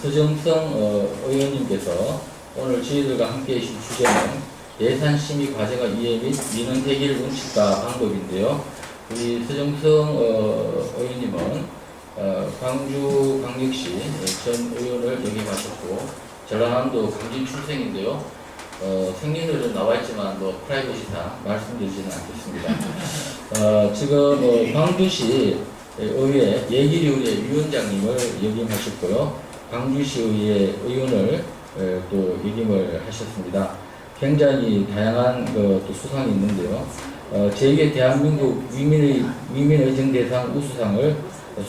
서정성 의원님께서 오늘 저희들과 함께 해주실 주제는 예산심의 과제가 이해 및 민원 해결 원칙과 방법인데요. 우리 서정성 의원님은 광주광역시 전 의원을 역임하셨고 전라남도 강진 출생인데요. 생년월일은 나와있지만 프라이버시상 말씀드리지는 않겠습니다. 지금 광주시 의회 예결위원회 위원장님을 역임하셨고요. 광주시의회 의원을 또 역임을 하셨습니다. 굉장히 다양한 또 수상이 있는데요. 제2회 대한민국 위민의 정대상 우수상을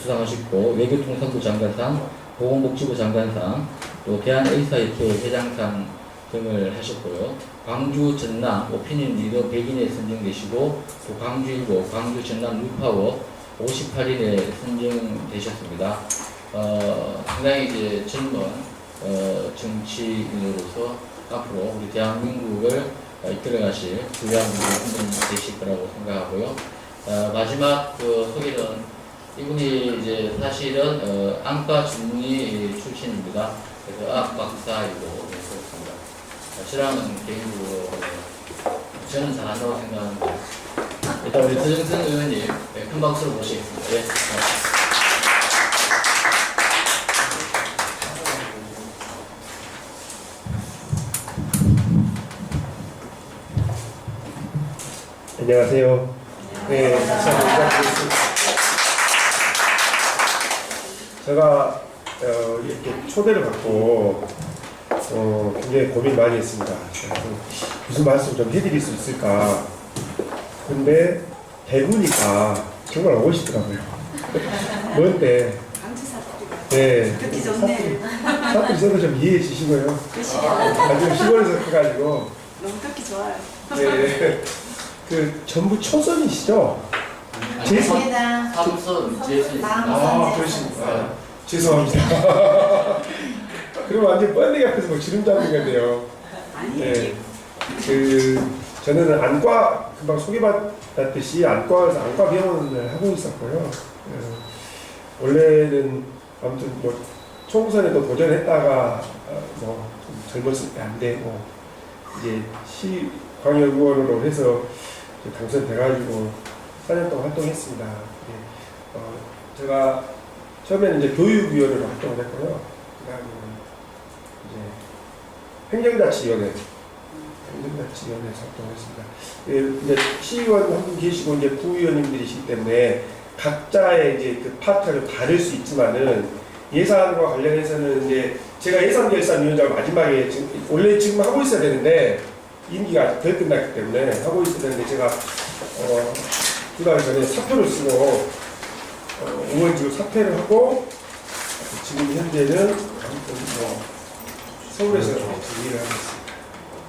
수상하셨고, 외교통상부 장관상, 보건복지부 장관상, 또 대한의사협회 회장상 등을 하셨고요. 광주 전남 오피니언 리더 100인에 선정되시고, 또 광주일보, 광주 전남 뉴파워 58인에 선정되셨습니다. 상당히 이제 젊은 정치인으로서 앞으로 우리 대한민국을 이끌어가실 주요한 분이 한 분 되실 거라고 생각하고요. 마지막 소개는 이분이 이제 사실은 안과 전문의 출신입니다. 그래서 의학 박사이고 그렇습니다. 저랑은 개인적으로 저는 잘한다고 생각하는데 일단 우리 서정성 의원님 큰 박수로 모시겠습니다. 네. 안녕하세요. 네, 다시 한번 인사드리겠습니다. 제가 이렇게 초대를 받고 굉장히 고민 많이 했습니다. 무슨 말씀 좀 해드릴 수 있을까. 근데 대구니까 정말 오고 싶더라고요. 뭔데? 네. 듣기 좋네. 사투리 저도 좀 이해해 주시고요. 나중에 시골에서 커가지고. 너무 듣기 좋아요. 네. 전부 초선이시죠? 맞습니다. 삼선 재선. 아, 그러십니까. 죄송합니다. 그럼 완전 뻔데기 앞에서 뭐 주름 잡는 건데요. 네. 저는 안과, 금방 소개받았듯이 안과에서 안과 병원을 하고 있었고요. 원래는 아무튼 총선에도 도전했다가 좀 젊었을 때 안 되고, 이제 광역의원으로 해서 당선돼가지고 4년 동안 활동했습니다. 제가 처음에는 이제 교육위원으로 활동을 했고요. 그 다음에는 이제 행정자치위원회에서 활동을 했습니다. 이제 시의원 한 분 계시고 이제 부의원님들이시기 때문에 각자의 이제 그 파트를 다를 수 있지만은 예산과 관련해서는 이제 제가 예산결산위원장을 마지막에 원래 지금 하고 있어야 되는데 임기가 아직 덜 끝났기 때문에 하고 있어야 되는데 제가 2달 전에 사표를 쓰고 의원직을 사퇴를 하고 지금 현재는 아무튼 서울에서 일을 하고 있습니다.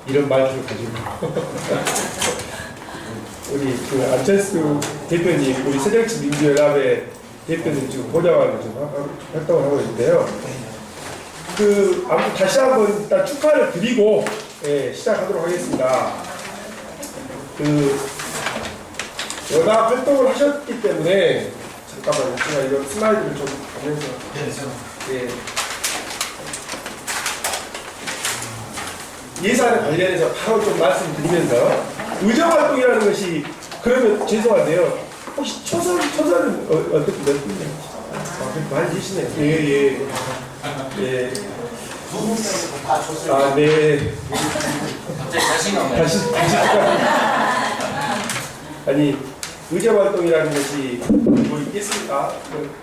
이런 말투를 가지고 우리 안철수 대표님, 우리 새정치민주연합의 대표님 지금 보좌관으로 좀 활동을 하고 있는데요. 아무튼 다시 한번 일단 축하를 드리고 시작하도록 하겠습니다. 워낙 활동을 하셨기 때문에 잠깐만요. 제가 이거 슬라이드를 좀 보면서 예산에 관련해서 바로 좀 말씀드리면서 의정활동이라는 것이 그러면 죄송한데요. 혹시 초선은 어떻게 몇 분이요? 많이 계시네요. 예. 아, 네. 갑자기 자신감 다시. 아니, 의정활동이라는 것이 뭐 있겠습니까?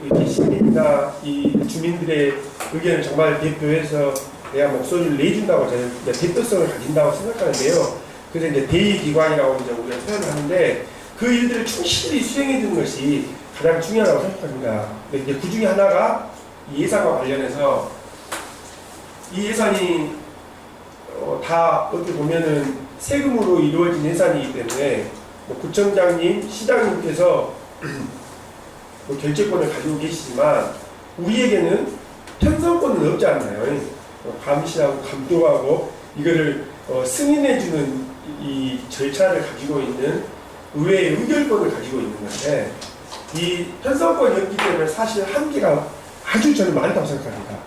이렇게 시민이나 이 주민들의 의견을 정말 대표해서 내가 목소리를 내준다고 저는 대표성을 가진다고 생각하는데요. 그래서 이제 대의기관이라고 이제 우리가 표현을 하는데 그 일들을 충실히 수행해 주는 것이 가장 중요하다고 생각합니다. 근데 이제 그 중에 하나가 이 예산과 관련해서 이 예산이 다 어떻게 보면은 세금으로 이루어진 예산이기 때문에 구청장님, 시장님께서 결재권을 가지고 계시지만 우리에게는 편성권은 없지 않나요? 감시하고 감독하고 이거를 승인해주는 이 절차를 가지고 있는 의회의 의결권을 가지고 있는 건데 이 편성권이 없기 때문에 사실 한계가 아주 저는 많다고 생각합니다.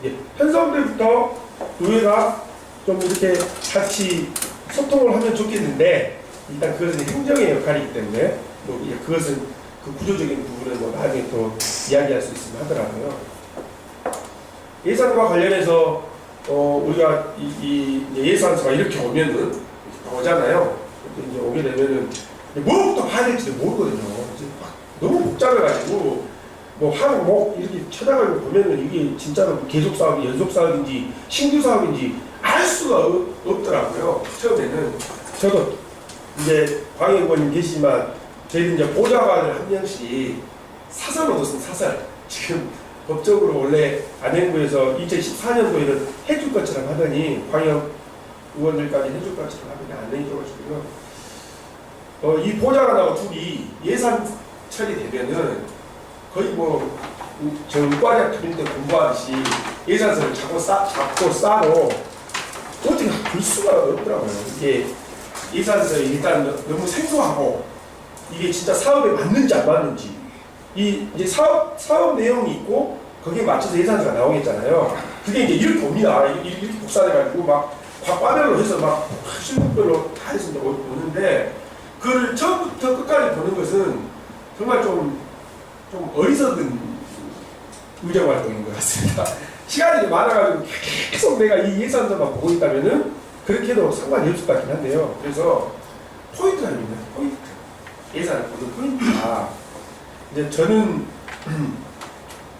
예, 편성때부터 노예가 좀 이렇게 같이 소통을 하면 좋겠는데 일단 그것은 행정의 역할이기 때문에 뭐 그것은 그 구조적인 부분은 뭐 나중에 또 이야기할 수 있으면 하더라고요. 예산과 관련해서 우리가 이 예산서가 이렇게 오면은 이렇게 나오잖아요. 이제 오게 되면은 뭐부터 봐야 될지도 모르거든요. 이제 막 너무 복잡해가지고 뭐 하루 뭐 이렇게 쳐다가지고 보면은 이게 진짜로 계속 사업이 연속 사업인지 신규 사업인지 알 수가 없더라고요. 처음에는 저도 이제 광역원님 계시지만 저희는 이제 보좌관을 한 명씩 사설 얻었습니다. 사설. 지금 법적으로 원래 안행부에서 2014년도에는 해줄 것처럼 하더니 광역 의원들까지 해줄 것처럼 하더니 안 해줘가지고요. 이 보좌관하고 둘이 예산 처리되면은 거의 뭐 정과자 투입 때 공부하듯이 예산서를 잡고 싸고 어떻게 볼 수가 없더라고요. 이게 예산서에 일단 너무 생소하고 이게 진짜 사업에 맞는지 안 맞는지 이제 사업 내용이 있고 거기에 맞춰서 예산서가 나오겠잖아요. 그게 이제 이렇게 옵니다. 이렇게 복사돼가지고 막 과별로 해서 막 실목별로 다 해서 오는데 그걸 처음부터 끝까지 보는 것은 정말 좀 어리석은 의정활동인 것 같습니다. 시간이 많아가지고 계속 내가 이 예산서만 보고 있다면은 그렇게 해도 상관이 없을 것 같긴 한데요. 그래서 포인트가 있습니다. 포인트. 예산을 보는 포인트가 이제 저는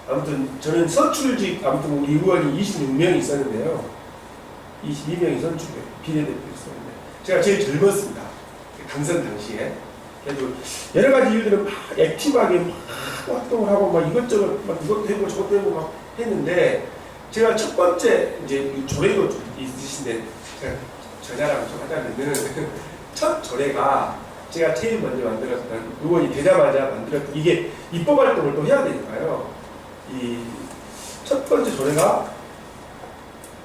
아무튼 저는 선출직 아무튼 우리 의원이 26명이 있었는데요. 22명이 선출에 비례대표 있었는데 제가 제일 젊었습니다. 당선 당시에. 그래도 여러 가지 일들은 막 액티브하게 막 활동을 하고 막 이것저것 막 이것도 해보고 저것도 해보고 막 했는데 제가 첫 번째 이제 조례도 좀 있으신데 제가 저자랑 좀 하자면은 첫 조례가 제가 제일 먼저 만들었던 의원이 되자마자 만들었던 이게 입법 활동을 또 해야 되니까요. 이 첫 번째 조례가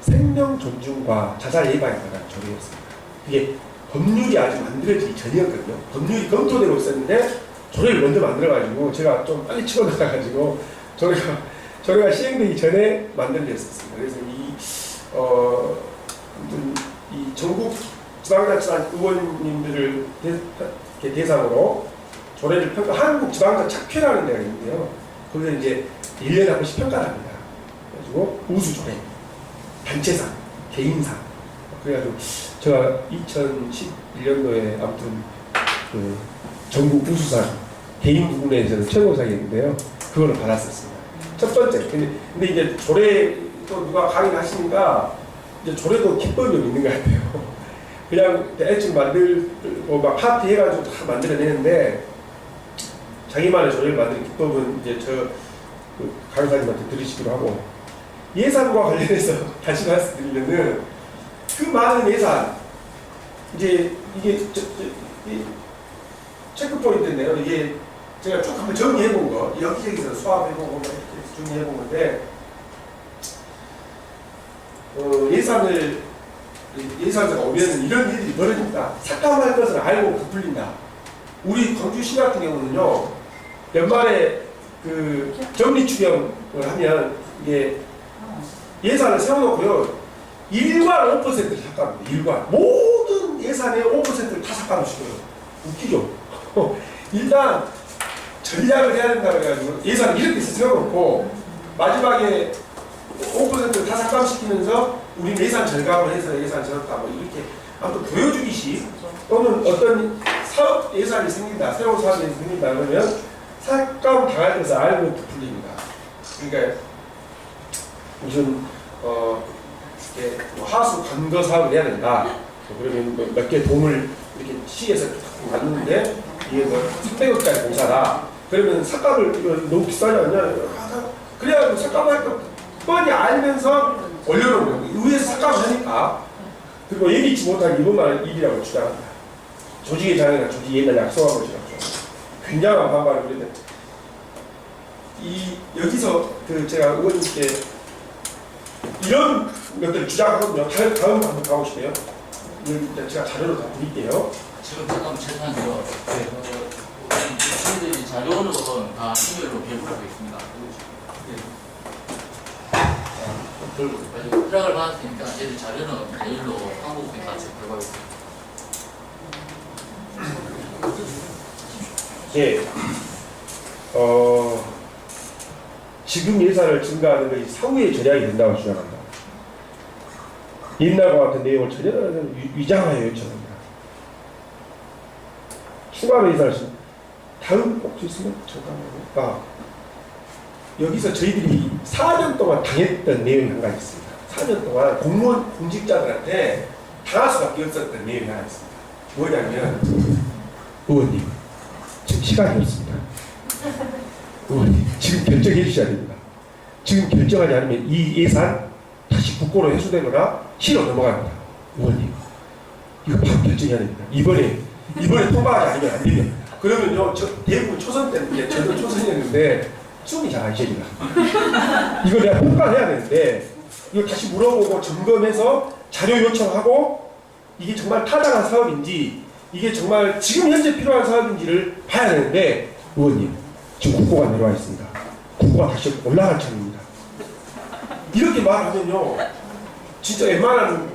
생명 존중과 자살 예방에 관한 조례였습니다. 이게 법률이 아직 만들어지기 전이었거든요. 법률이 검토되고 있었는데 조례를 먼저 만들어가지고 제가 좀 빨리 치고 나가가지고 조례가 시행되기 전에 만들어졌습니다. 그래서 이 전국 지방자치단 의원님들을 대상으로 조례를 한국 지방자치학회라는 데가 있는데요. 거기서 이제 1년에 한 번씩 평가를 합니다. 그래가지고 우수조례, 단체상, 개인상. 그래가지고 제가 2011년도에 아무튼 그 전국 우수상 개인 부분에서는 최고상이었는데요. 그거를 받았었습니다. 첫 번째. 근데 이제 조례 또 누가 강의하시니까 이제 조례도 기법이 좀 있는 것 같아요. 그냥 대충 만들고 막 파티 해가지고 다 만들어내는데 자기만의 조례를 만드는 기법은 이제 그 강사님한테 들으시기로 하고 예산과 관련해서 다시 말씀드리면은 그 많은 예산 이제 이게 이 체크 포인트인데요. 이게 제가 쭉 한번 정리해본 거 여기저기서 수합해보고 이렇게 정리해본 건데 예산서가 오면은 이런 일이 벌어집니다. 삭감할 것을 알고 부풀린다. 우리 광주시 같은 경우는요, 연말에 그 정리 추경을 하면 이게 예산을 세워놓고요, 일괄 5%를 삭감합니다. 일괄. 모든 예산의 5%를 다 삭감을 시켜요. 웃기죠? 일단 전략을 해야 된다고 해가지고 예산을 이렇게 세워놓고 마지막에 5%를 다 삭감시키면서 우리는 예산 절감을 해서 예산 절었다 뭐 이렇게 아무튼 보여주기식 또는 어떤 사업 예산이 생긴다, 새로운 사업이 생긴다 그러면 삭감 당할 것을 알고 부풀립니다. 그러니까 무슨 이렇게 하수 관거 사업을 해야 된다. 그러면 몇 개 돈을 이렇게 시에서 놨는데 이게 뭐 300억짜리 공사다. 그러면 삭감을 이거 너무 비싸지 않냐? 그래가지고 삭감할 거 뻔히 알면서 올려놓은 거예요. 의회에서 삭감을 하니까. 그리고 예기치 못한 이것만 일이라고 주장합니다. 조직의 장애나 조직이 옛날 약속한 것이라고. 굉장한 반발을 그랬는데 여기서 제가 의원님께 이런 것들을 주장하거든요. 다음 한번 가보실래요? 제가 자료를 다 드릴게요. 지금 잠깐 죄송한데요. 저희들이 자료는 다 이메일로 배부하고 있습니다. 네. 그리고 허락을 받았으니까 얘들 자료는 내일로 한국에 같이 들어가겠습니다. 예. 지금 예산을 증가하는 것이 사후에 절약이 된다고 주장합니다. 옛날과 같은 내용을 전혀 위장하여 요청합니다. 추가로 예산을 다음 꼭지 있으면 잠깐만요. 여기서 저희들이 4년 동안 당했던 내용이 한 가지 있습니다. 4년 동안 공무원 공직자들한테 당할 수밖에 없었던 내용이 하나 있습니다. 뭐냐면 의원님 지금 시간이 없습니다. 의원님 지금 결정해 주셔야 됩니다. 지금 결정하지 않으면 이 예산 다시 국고로 회수되거나 실로 넘어갑니다. 의원님 이거 바로 결정해야 됩니다. 이번에 통과하지 않으면 안 됩니다. 그러면요 대부분 초선 때는 저도 초선이었는데 숨이 잘 안 쉬어집니다. 이거 내가 평가를 해야 되는데 이거 다시 물어보고 점검해서 자료 요청하고 이게 정말 타당한 사업인지 이게 정말 지금 현재 필요한 사업인지를 봐야 되는데 의원님 지금 국고가 내려와 있습니다. 국고가 다시 올라갈 참입니다. 이렇게 말하면요 진짜 웬만한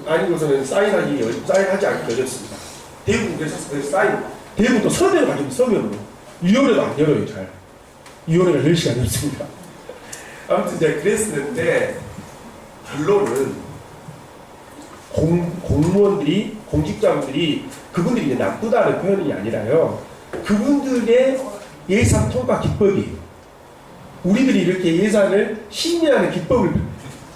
아니고서는 사인하지 않기 어렵습니다. 대부분 그래서 대부분 또 서면을 가지고 서면으로 위원회도 안 열어요. 잘 위원회가 열 시간이 없습니다. 아무튼 이제 그랬었는데 결론은 공무원들이 공직자분들이 그분들이 이제 나쁘다는 표현이 아니라요. 그분들의 예산 통과 기법이에요. 우리들이 이렇게 예산을 심의하는 기법을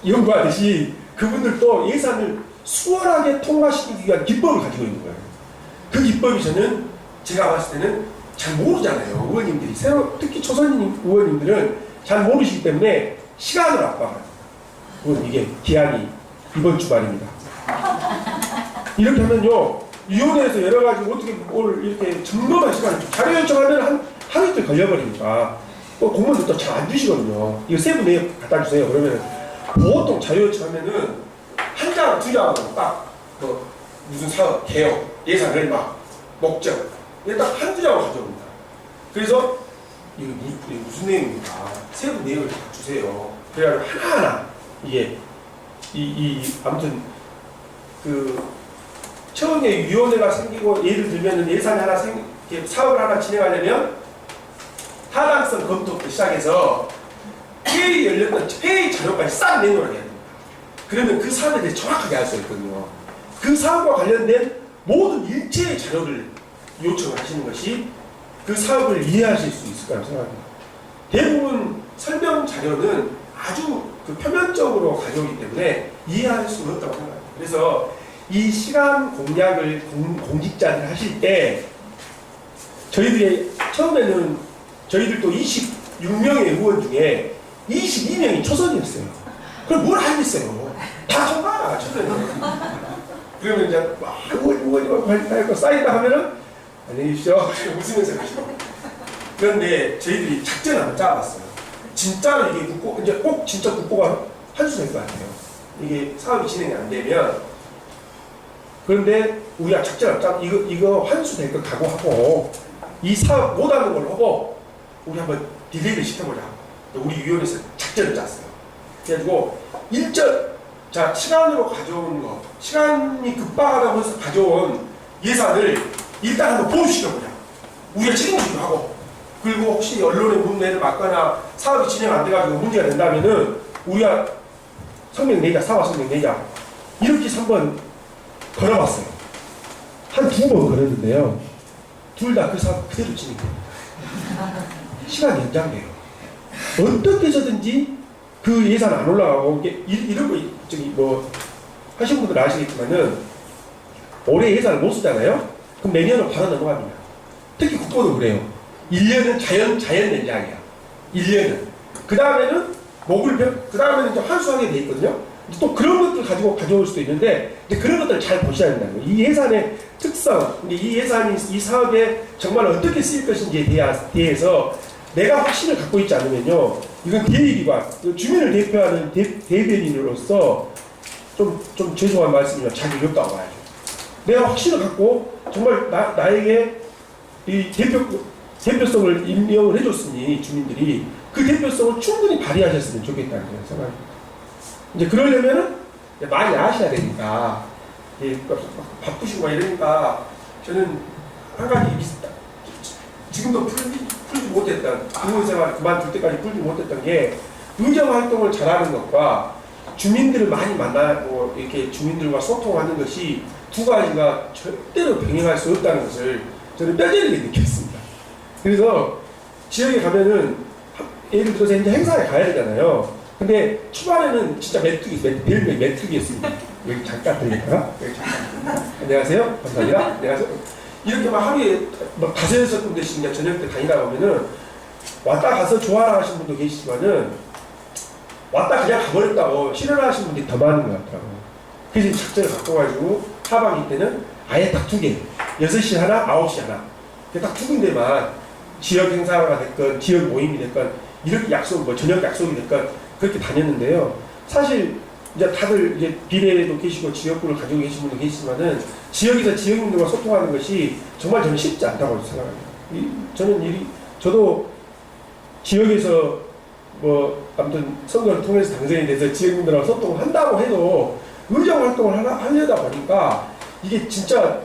연구하듯이 그분들도 예산을 수월하게 통과시키기 위한 기법을 가지고 있는 거예요. 그 기법이 저는 제가 봤을 때는 잘 모르잖아요. 의원님들이 특히 초선 의원님들은 잘 모르시기 때문에 시간을 압박합니다. 이게 기한이 이번 주말입니다. 이렇게 하면요 위원회에서 여러 가지 어떻게 뭘 이렇게 점검할 시간이 자료 요청하면 하루 이틀 걸려버리니까 또 공무원들도 잘 안 주시거든요. 이거 세부 내용 갖다 주세요. 그러면 보통 자료 요청하면은 한 장, 두 장으로 딱 무슨 사업, 개혁, 예산 얼마, 목적 이게 딱 한두 장으로 가져옵니다. 그래서 이게 무슨 내용입니까? 세부 내용을 다 주세요. 그래가지고 하나하나 이게 아무튼 처음에 위원회가 생기고 예를 들면 예산이 하나 사업을 하나 진행하려면 타당성 검토부터 시작해서 회의 열렸던 회의 자료까지 싹 내놓아야 됩니다. 그러면 그 사업에 대해 정확하게 알 수 있거든요. 그 사업과 관련된 모든 일체의 자료를 요청을 하시는 것이 그 사업을 이해하실 수 있을 거라고 생각합니다. 대부분 설명 자료는 아주 표면적으로 가져오기 때문에 이해할 수는 없다고 생각합니다. 그래서 이 시간 공략을 공직자들 하실 때 저희들이 처음에는 저희들도 26명의 의원 중에 22명이 초선이었어요. 그럼 뭘 하겠어요? 다 통과 초선이에요. 그러면 이제 의원님 쌓인다 하면은 안녕히 계십시오. 웃으면서 가시고. 그런데 저희들이 작전을 한번 짜봤어요. 진짜로 이게 이제 꼭 진짜 국고가 환수될 것 같아요. 이게 사업이 진행이 안 되면. 그런데 우리가 작전을 짜 이거 환수될 것 각오하고 이 사업 못하는 걸로 하고 우리 한번 딜레이를 시켜보자. 우리 위원회에서 작전을 짰어요. 그래가지고 시간으로 가져온 거, 시간이 급박하다고 해서 가져온 예산을 일단 한번 보유시켜보자. 우리가 책임지기로 하고, 그리고 혹시 언론에 문제를 막거나 사업이 진행 안 돼가지고 문제가 된다면은 우리가 성명 내자, 사과 성명 내자. 이렇게 해서 한번 걸어봤어요. 한 2번 걸었는데요. 둘 다 그 사업 그대로 진행됩니다. 시간이 연장돼요. 어떻게 해서든지 그 예산 안 올라가고 이런 거 하신 분들 아시겠지만은 올해 예산을 못 쓰잖아요. 그럼 내년은 바로 넘어갑니다. 특히 국고도 그래요. 1년은 자연 연장이야. 1년은. 그 다음에는 그 다음에는 이제 환수하게 돼 있거든요. 또 그런 것들 가지고 가져올 수도 있는데 이제 그런 것들을 잘 보셔야 된다는 거예요. 이 예산의 특성, 이 예산이 이 사업에 정말 어떻게 쓰일 것인지에 대해서 내가 확신을 갖고 있지 않으면요, 이건 대의기관, 주민을 대표하는 대변인으로서 좀 죄송한 말씀이지만 자기 욕다고 봐야죠. 내가 확신을 갖고 정말 나에게 이 대표성을 임명을 해줬으니 주민들이 그 대표성을 충분히 발휘하셨으면 좋겠다는 생각입니다. 이제 그러려면은 이제 많이 아셔야 되니까, 예, 바쁘시고 막 이러니까 저는 한 가지 지금도 풀지 못했던, 의무생활 그만둘 때까지 풀지 못했던 게 의정 활동을 잘하는 것과 주민들을 많이 만나고 이렇게 주민들과 소통하는 것이 두 가지가 절대로 병행할 수 없다는 것을 저는 뼈저리게 느꼈습니다. 그래서 지역에 가면은 예를 들어서 이제 행사에 가야 되잖아요. 근데 초반에는 진짜 별명이 메뚜기였습니다. 여기 잠깐 들릴까요? 여기 잠깐. 안녕하세요. 감사합니다. 안녕하세요. 이렇게 막 하루에 막 5-6군데씩 이제 저녁 때 다니다 보면은 왔다 가서 좋아라 하시는 분도 계시지만은 왔다 그냥 가버렸다고 싫어하시는 분들이 더 많은 것 같더라고요. 그래서 작전을 바꿔가지고 하반기 때는 아예 딱 2개. 6시 하나, 9시 하나. 딱 2군데만 지역 행사가 됐건 지역 모임이 됐건 이렇게 약속, 뭐 저녁 약속이 됐건 그렇게 다녔는데요. 사실 이제 다들 이제 비례도 계시고 지역구를 가지고 계신 분도 계시지만은 지역에서 지역민들과 소통하는 것이 정말 저는 쉽지 않다고 생각합니다. 저도 지역에서 뭐 아무튼 선거를 통해서 당선이 돼서 지역민들하고 소통을 한다고 해도 의정 활동을 하려다 보니까 이게 진짜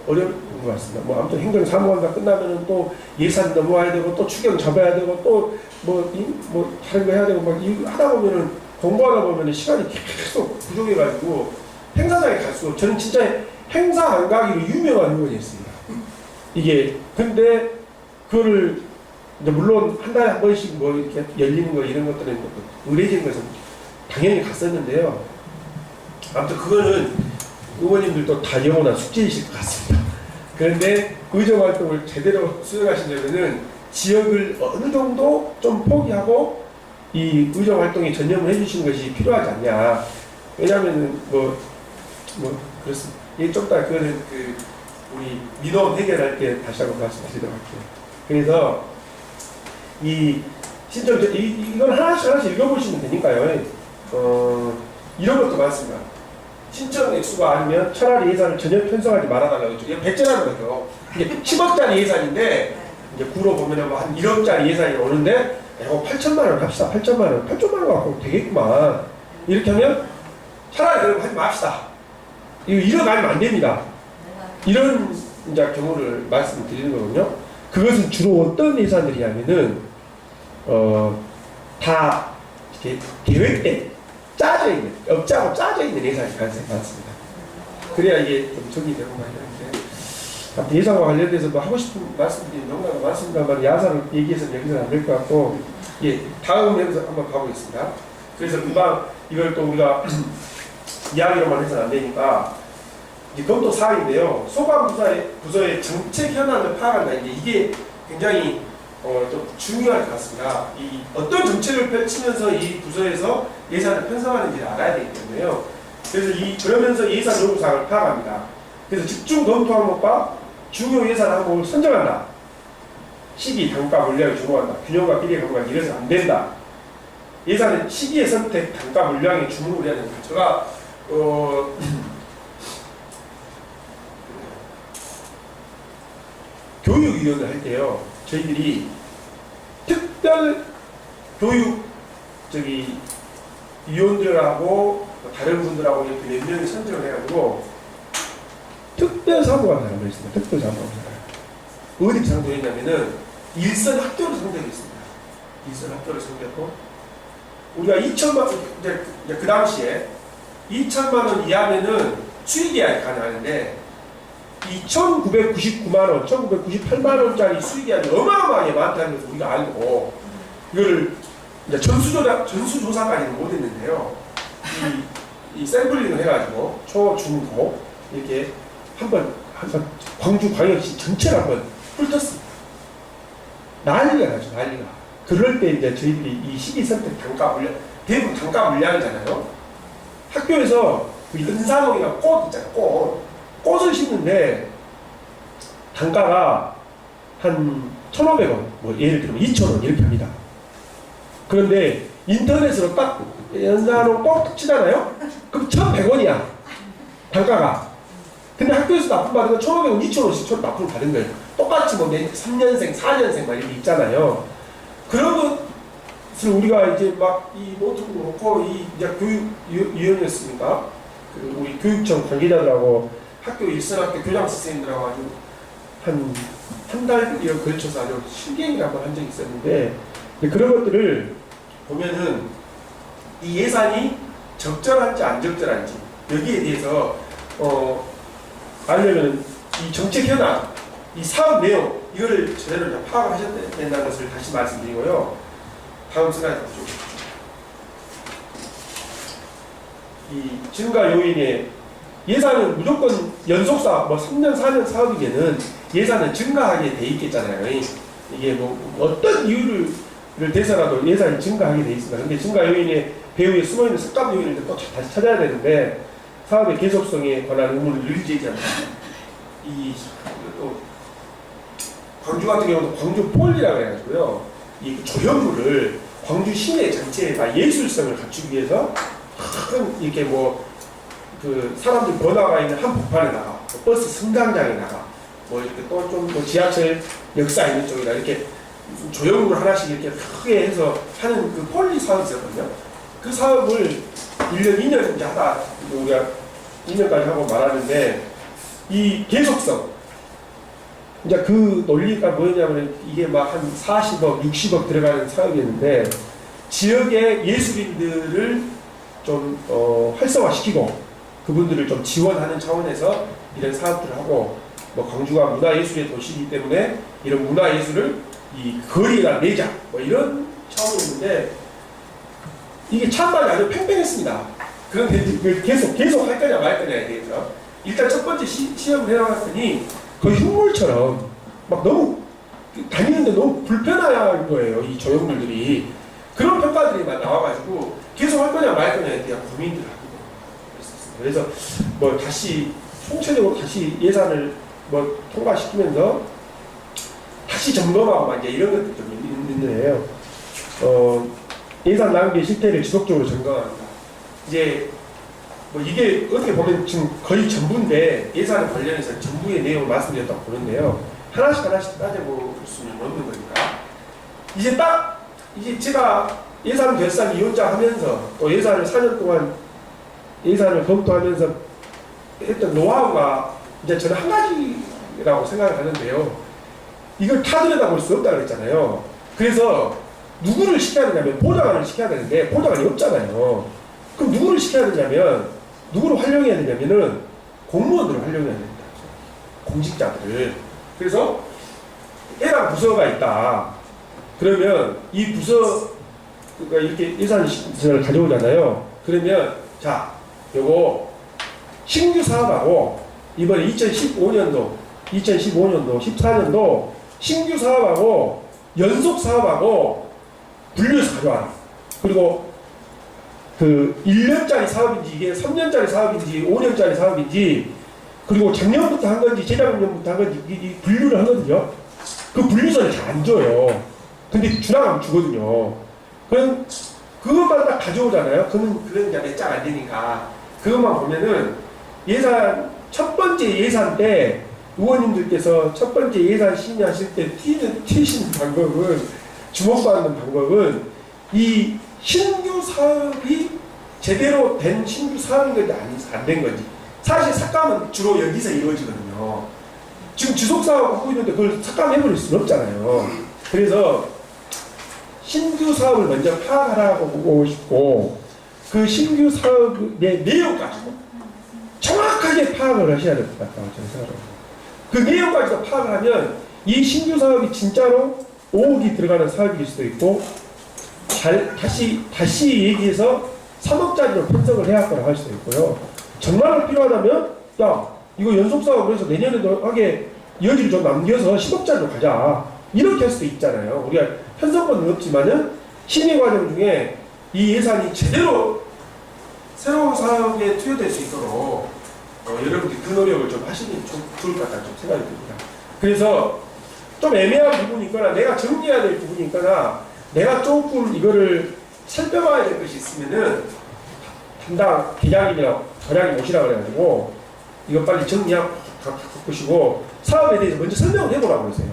어려운 것 같습니다. 뭐 아무튼 행정사무관과 끝나면은 또 예산 넘어와야 되고 또 추경 잡아야 되고 또 뭐 다른 거 해야 되고 막 이거 하다 보면은 공부하다 보면은 시간이 계속 부족해가지고 행사장에 갈수록 저는 진짜 행사 안 가기로 유명한 의원이었습니다. 이게 근데 그거를 이제 물론 한 달에 한 번씩 뭐 이렇게 열리는 거 이런 것들은 의례적인 것은 당연히 갔었는데요. 아무튼 그거는 의원님들도 다 영원한 숙제이실 것 같습니다. 그런데 의정 활동을 제대로 수행하시려면은 지역을 어느 정도 좀 포기하고 이 의정 활동에 전념을 해주시는 것이 필요하지 않냐. 왜냐하면은 뭐 그렇습니다. 좀 이따 그거는 우리 민원 해결할 때 다시 한번 말씀드리도록 할게요. 그래서 이 신청 이건 하나씩 읽어보시면 되니까요. 이런 것도 많습니다. 신청 액수가 아니면 차라리 예산을 전혀 편성하지 말아달라고 했죠. 이게 배째라는 거죠. 이게 10억짜리 예산인데 이제 구로 보면은 한 1억짜리 예산이 오는데 이거 8천만 원 합시다. 8천만 원 갖고 되겠구만. 이렇게 하면 차라리 그럼 하지 맙시다. 이거 1억 아니면 안 됩니다. 이런 이제 경우를 말씀드리는 거거든요. 그것은 주로 어떤 예산들이냐면은 다 이렇게 계획된 짜져 있는 업자고 짜져 있는 예산이 가능성이 많습니다. 그래야 이게 좀 적이 되고 하는데 예산과 관련돼서 뭐 하고 싶은 말씀들이 너무나 많습니다만 야사를 얘기해서는 여기서는 안 될 것 같고 다음 여기서 한번 가보겠습니다. 그래서 금방 이걸 또 우리가 이야기로만 해서는 안 되니까 이제 검토 사항인데요. 소관 부서의 정책 현안을 파악한다. 이게 굉장히 좀 중요할 것 같습니다. 이 어떤 정책을 펼치면서 이 부서에서 예산을 편성하는지를 알아야 되기 때문에요. 그래서 그러면서 예산 요구사항을 파악합니다. 그래서 집중 검토 항목과 중요 예산 항목을 선정한다. 시기, 단가, 물량에 주목한다. 균형과 비례 감각 이래서 안 된다. 예산은 시기의 선택, 단가, 물량에 주목을 해야 됩니다. 제가 교육위원을 할 때요. 저희들이 특별 교육 위원들하고 다른 분들하고 이렇게 몇 명이 선정을 해가지고 특별 사무관 사람을 했습니다. 특별 사무관 사람. 어디 상대했냐면은 일선 학교를 상대했습니다. 일선 학교를 상대했고 우리가 2천만 원, 이제 그 당시에 2천만 원 이하면은 수익 계약이 가능한데 2,999만 원, 1,998만 원짜리 수익 계약이 어마어마하게 많다는 것을 우리가 알고 이거를 이제 전수조사까지는 못했는데요. 이 샘플링을 해가지고 초, 중, 고 이렇게 한번 광주광역시 전체를 한번 훑었습니다. 난리가 나죠, 난리가. 그럴 때 이제 저희들이 이 시기 선택 단가 물량, 대부분 단가 물량이잖아요. 학교에서 그 연산홍이나 꽃 있잖아요, 꽃을 심는데 단가가 한 1,500원, 뭐 예를 들면 2,000원 이렇게 합니다. 그런데 인터넷으로 딱 연산홍 꽃 치잖아요? 그럼 1,100원이야, 단가가. 근데 학교에서 납품받은 건 1,500원, 2,000원씩 납품을 받은 거예요. 똑같이 뭐 3년생, 4년생 막 이렇게 있잖아요. 그러면 우리가 이제 막 이 노트북 놓고 이 이제 교육위원회였습니까? 그 우리 교육청 관계자들하고 학교 일선학교 교장 선생님들하고 아주 한 달여 걸쳐서 아주 실갱이를 한번 한 적이 있었는데 그런 것들을 보면은 이 예산이 적절한지 안 적절한지 여기에 대해서 알려면 이 정책 현황, 이 사업 내용 이거를 제대로 파악을 하셔야 된다는 것을 다시 말씀드리고요. 다음 슬라이드 보죠. 이 증가 요인에 예산은 무조건 연속사, 뭐 3년, 4년 사업이면은 예산은 증가하게 돼 있겠잖아요. 이게 뭐 어떤 이유를 대서라도 예산이 증가하게 돼 있습니다. 근데 증가 요인에 배후에 숨어있는 습관 요인을 또 다시 찾아야 되는데 사업의 계속성에 관한 의문을 늘 제기합니다. 또 광주 같은 경우는 광주 폴리라고 해가지고요. 이 조형물을 광주 시내 전체에 다 예술성을 갖추기 위해서 큰 이렇게 뭐 그 사람들 번화가 있는 한복판에다가 버스 승강장에다가 뭐 이렇게 또 좀 뭐 지하철 역사 있는 쪽이다 이렇게 조형물 하나씩 이렇게 크게 해서 하는 그 폴리 사업이 있었거든요. 그 사업을 1년, 2년 이제 하다 우리가 2년까지 하고 말하는데 이 계속성 이제 그 논리가 뭐였냐면 이게 막 한 40억, 60억 들어가는 사업이었는데 지역의 예술인들을 좀 활성화시키고 그분들을 좀 지원하는 차원에서 이런 사업들을 하고 뭐 광주가 문화예술의 도시이기 때문에 이런 문화예술을 이 거리에다 내자 뭐 이런 차원이었는데 이게 참말이 아주 팽팽했습니다. 그런데 계속 할 거냐 말 거냐에 대해서 일단 첫 번째 시험을 해나갔더니 거의 흉물처럼 막 너무 다니는데 너무 불편한 거예요. 이 조형물들이. 그런 평가들이 막 나와가지고 계속 할 거냐 말 거냐에 대한 고민들을 하고 있었습니다. 그래서 뭐 다시 총체적으로 다시 예산을 뭐 통과시키면서 다시 점검하고 막 이제 이런 것들이 좀 있는데요. 예산 낭비의 실태를 지속적으로 점검합니다. 이제 뭐 이게 어떻게 보면 지금 거의 전부인데 예산 관련해서 전부의 내용을 말씀드렸다고 보는데요. 하나씩 따져볼 수는 없는 거니까. 이제 제가 예산 결산 이혼자 하면서 또 예산을 4년 동안 예산을 검토하면서 했던 노하우가 이제 저는 한 가지라고 생각을 하는데요. 이걸 다 들여다볼 수 없다고 그랬잖아요. 그래서 누구를 시켜야 되냐면 보좌관을 시켜야 되는데 보좌관이 없잖아요. 그럼 누구를 시켜야 되냐면 누구를 활용해야 되냐면은 공무원들을 활용해야 됩니다. 공직자들을. 그래서 해당 부서가 있다. 그러면 이 부서가 이렇게 예산을 가져오잖아요. 그러면 자, 요거 신규 사업하고 이번에 2015년도, 14년도 신규 사업하고 연속 사업하고 분류해서 가져와라. 그리고 그 1년짜리 사업인지 이게 3년짜리 사업인지 5년짜리 사업인지 그리고 작년부터 한 건지 재작년부터 한 건지 이 분류를 하거든요. 그 분류서를 잘 안 줘요. 근데 주라면 주거든요. 그럼 그것만 딱 가져오잖아요. 그건 이제 몇 장 안 되니까 그것만 보면은 예산 첫 번째 예산 때 의원님들께서 첫 번째 예산 심의하실 때 튀시는 방법은 주목받는 방법은 이 신규 사업이 제대로 된 신규 사업인 건지 안 된 건지. 사실 삭감은 주로 여기서 이루어지거든요. 지금 지속사업 하고 있는데 그걸 삭감해버릴 수는 없잖아요. 그래서 신규 사업을 먼저 파악하라고 보고 싶고 그 신규 사업의 내용까지 정확하게 파악을 하셔야 될 것 같다고 저는 생각합니다. 그 내용까지도 파악을 하면 이 신규 사업이 진짜로 5억이 들어가는 사업일 수도 있고 다시 얘기해서 3억짜리로 편성을 해야 할 거라고 할 수도 있고요. 정말로 필요하다면 야 이거 연속사업을 해서 내년에도 하게 여지를 좀 남겨서 10억짜리로 가자 이렇게 할 수도 있잖아요. 우리가 편성권은 없지만은 심의 과정 중에 이 예산이 제대로 새로운 사업에 투여될 수 있도록 여러분들이 그 노력을 좀 하시면 좀 좋을 것 같다는 생각이 듭니다. 그래서 좀 애매한 부분이 있거나 내가 정리해야 될 부분이 있거나 내가 조금 이거를 살펴봐야 될 것이 있으면은 담당 계장님이랑 과장님 오시라고 그래가지고 이거 빨리 정리하고 보시고 사업에 대해서 먼저 설명을 해보라고 그러세요.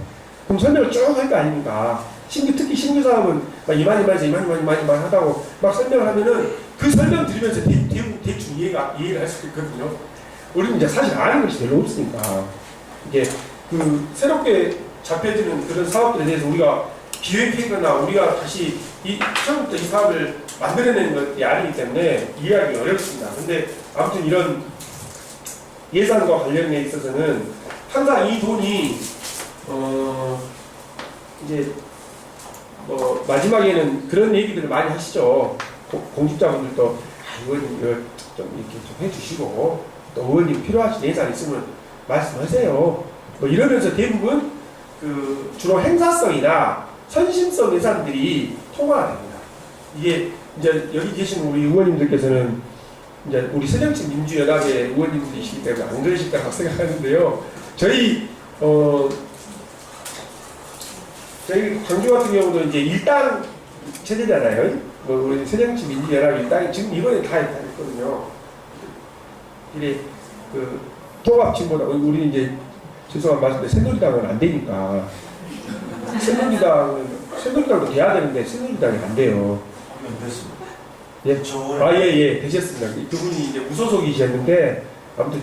그럼 설명을 쭉 할 거 아닙니까? 특히 신규 사업은 막 이만 하다고 막 설명하면은 그 설명 들으면서 대충 이해를 할 수 있거든요. 우리는 이제 사실 아는 것이 별로 없으니까 이게 그 새롭게 잡혀지는 그런 사업들에 대해서 우리가 기획하거나 우리가 다시 처음부터 이 사업을 만들어내는 것이 아니기 때문에 이해하기 어렵습니다. 근데 아무튼 이런 예산과 관련에 있어서는 항상 이 돈이 이제 뭐 마지막에는 그런 얘기들을 많이 하시죠. 공직자분들도 의원님 이거 좀 이렇게 좀 해주시고 또 의원님 필요하신 예산 있으면 말씀하세요. 뭐 이러면서 대부분 그 주로 행사성이나 선심성 예산들이 통과가 됩니다. 이게 이제 여기 계신 우리 의원님들께서는 이제 우리 새정치민주연합의 의원님들이시기 때문에 안 그러실 거라고 생각하는데요. 저희 광주 같은 경우도 이제 일당 체제잖아요. 뭐 우리 새정치민주연합 일당이 지금 이번에 다 했거든요. 이래 그 통합진보다 우리 이제 죄송한 말씀인데 새누리당은 안 되니까 새누리당도 돼야 되는데 새누리당이 안 돼요. 예, 예, 되셨습니다. 그분이 이제 무소속이셨는데 아무튼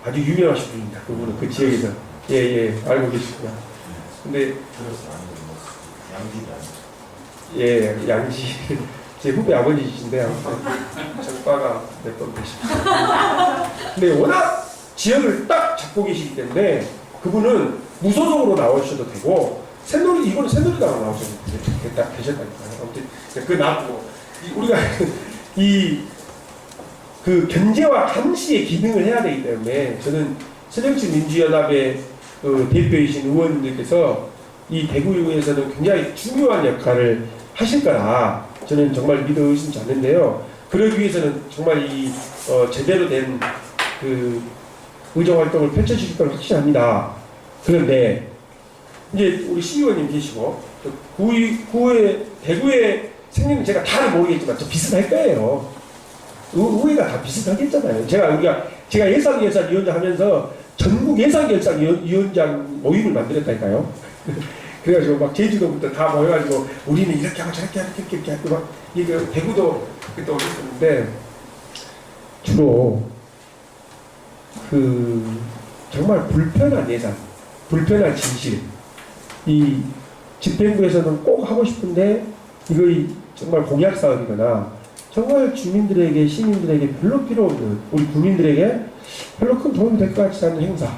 아주 유명하신 분입니다. 그분은 그 지역에서 예, 알고 계십니다. 근데 예, 양지 제 후배 아버지이신데 아무튼 정과가 몇 번 되십니다. 근데 워낙 지역을 딱 잡고 계시기 때문에 그분은 무소속으로 나오셔도 되고 이번에 새누리당으로 나오셔도 되셨다니까요. 아무튼 그 낫고 우리가 그 견제와 감시의 기능을 해야 되기 때문에 저는 새정치민주연합의 그 대표이신 의원님들께서 이 대구에서는 굉장히 중요한 역할을 하실 거라 저는 정말 믿어 의심치 않는데요. 그러기 위해서는 정말 제대로 된 그 의정 활동을 펼쳐주실 걸 확신합니다. 그런데 이제 우리 시의원님 계시고 대구의 생기는 제가 다는 모르겠지만 좀 비슷할 거예요. 의회가 다 비슷하겠잖아요. 제가 예산위원장 하면서 전국 예산결산위원장 모임을 만들었다니까요. 그래가지고 막 제주도부터 다 모여가지고 우리는 이렇게 하고 저렇게 하고 막 이게 대구도 그때 오셨었는데 주로 그 정말 불편한 예산, 불편한 진실 이 집행부에서는 꼭 하고 싶은데 이거 정말 공약 사업이거나 정말 주민들에게 시민들에게 별로 필요 없는 우리 국민들에게 별로 큰 도움이 될 것 같지 않은 행사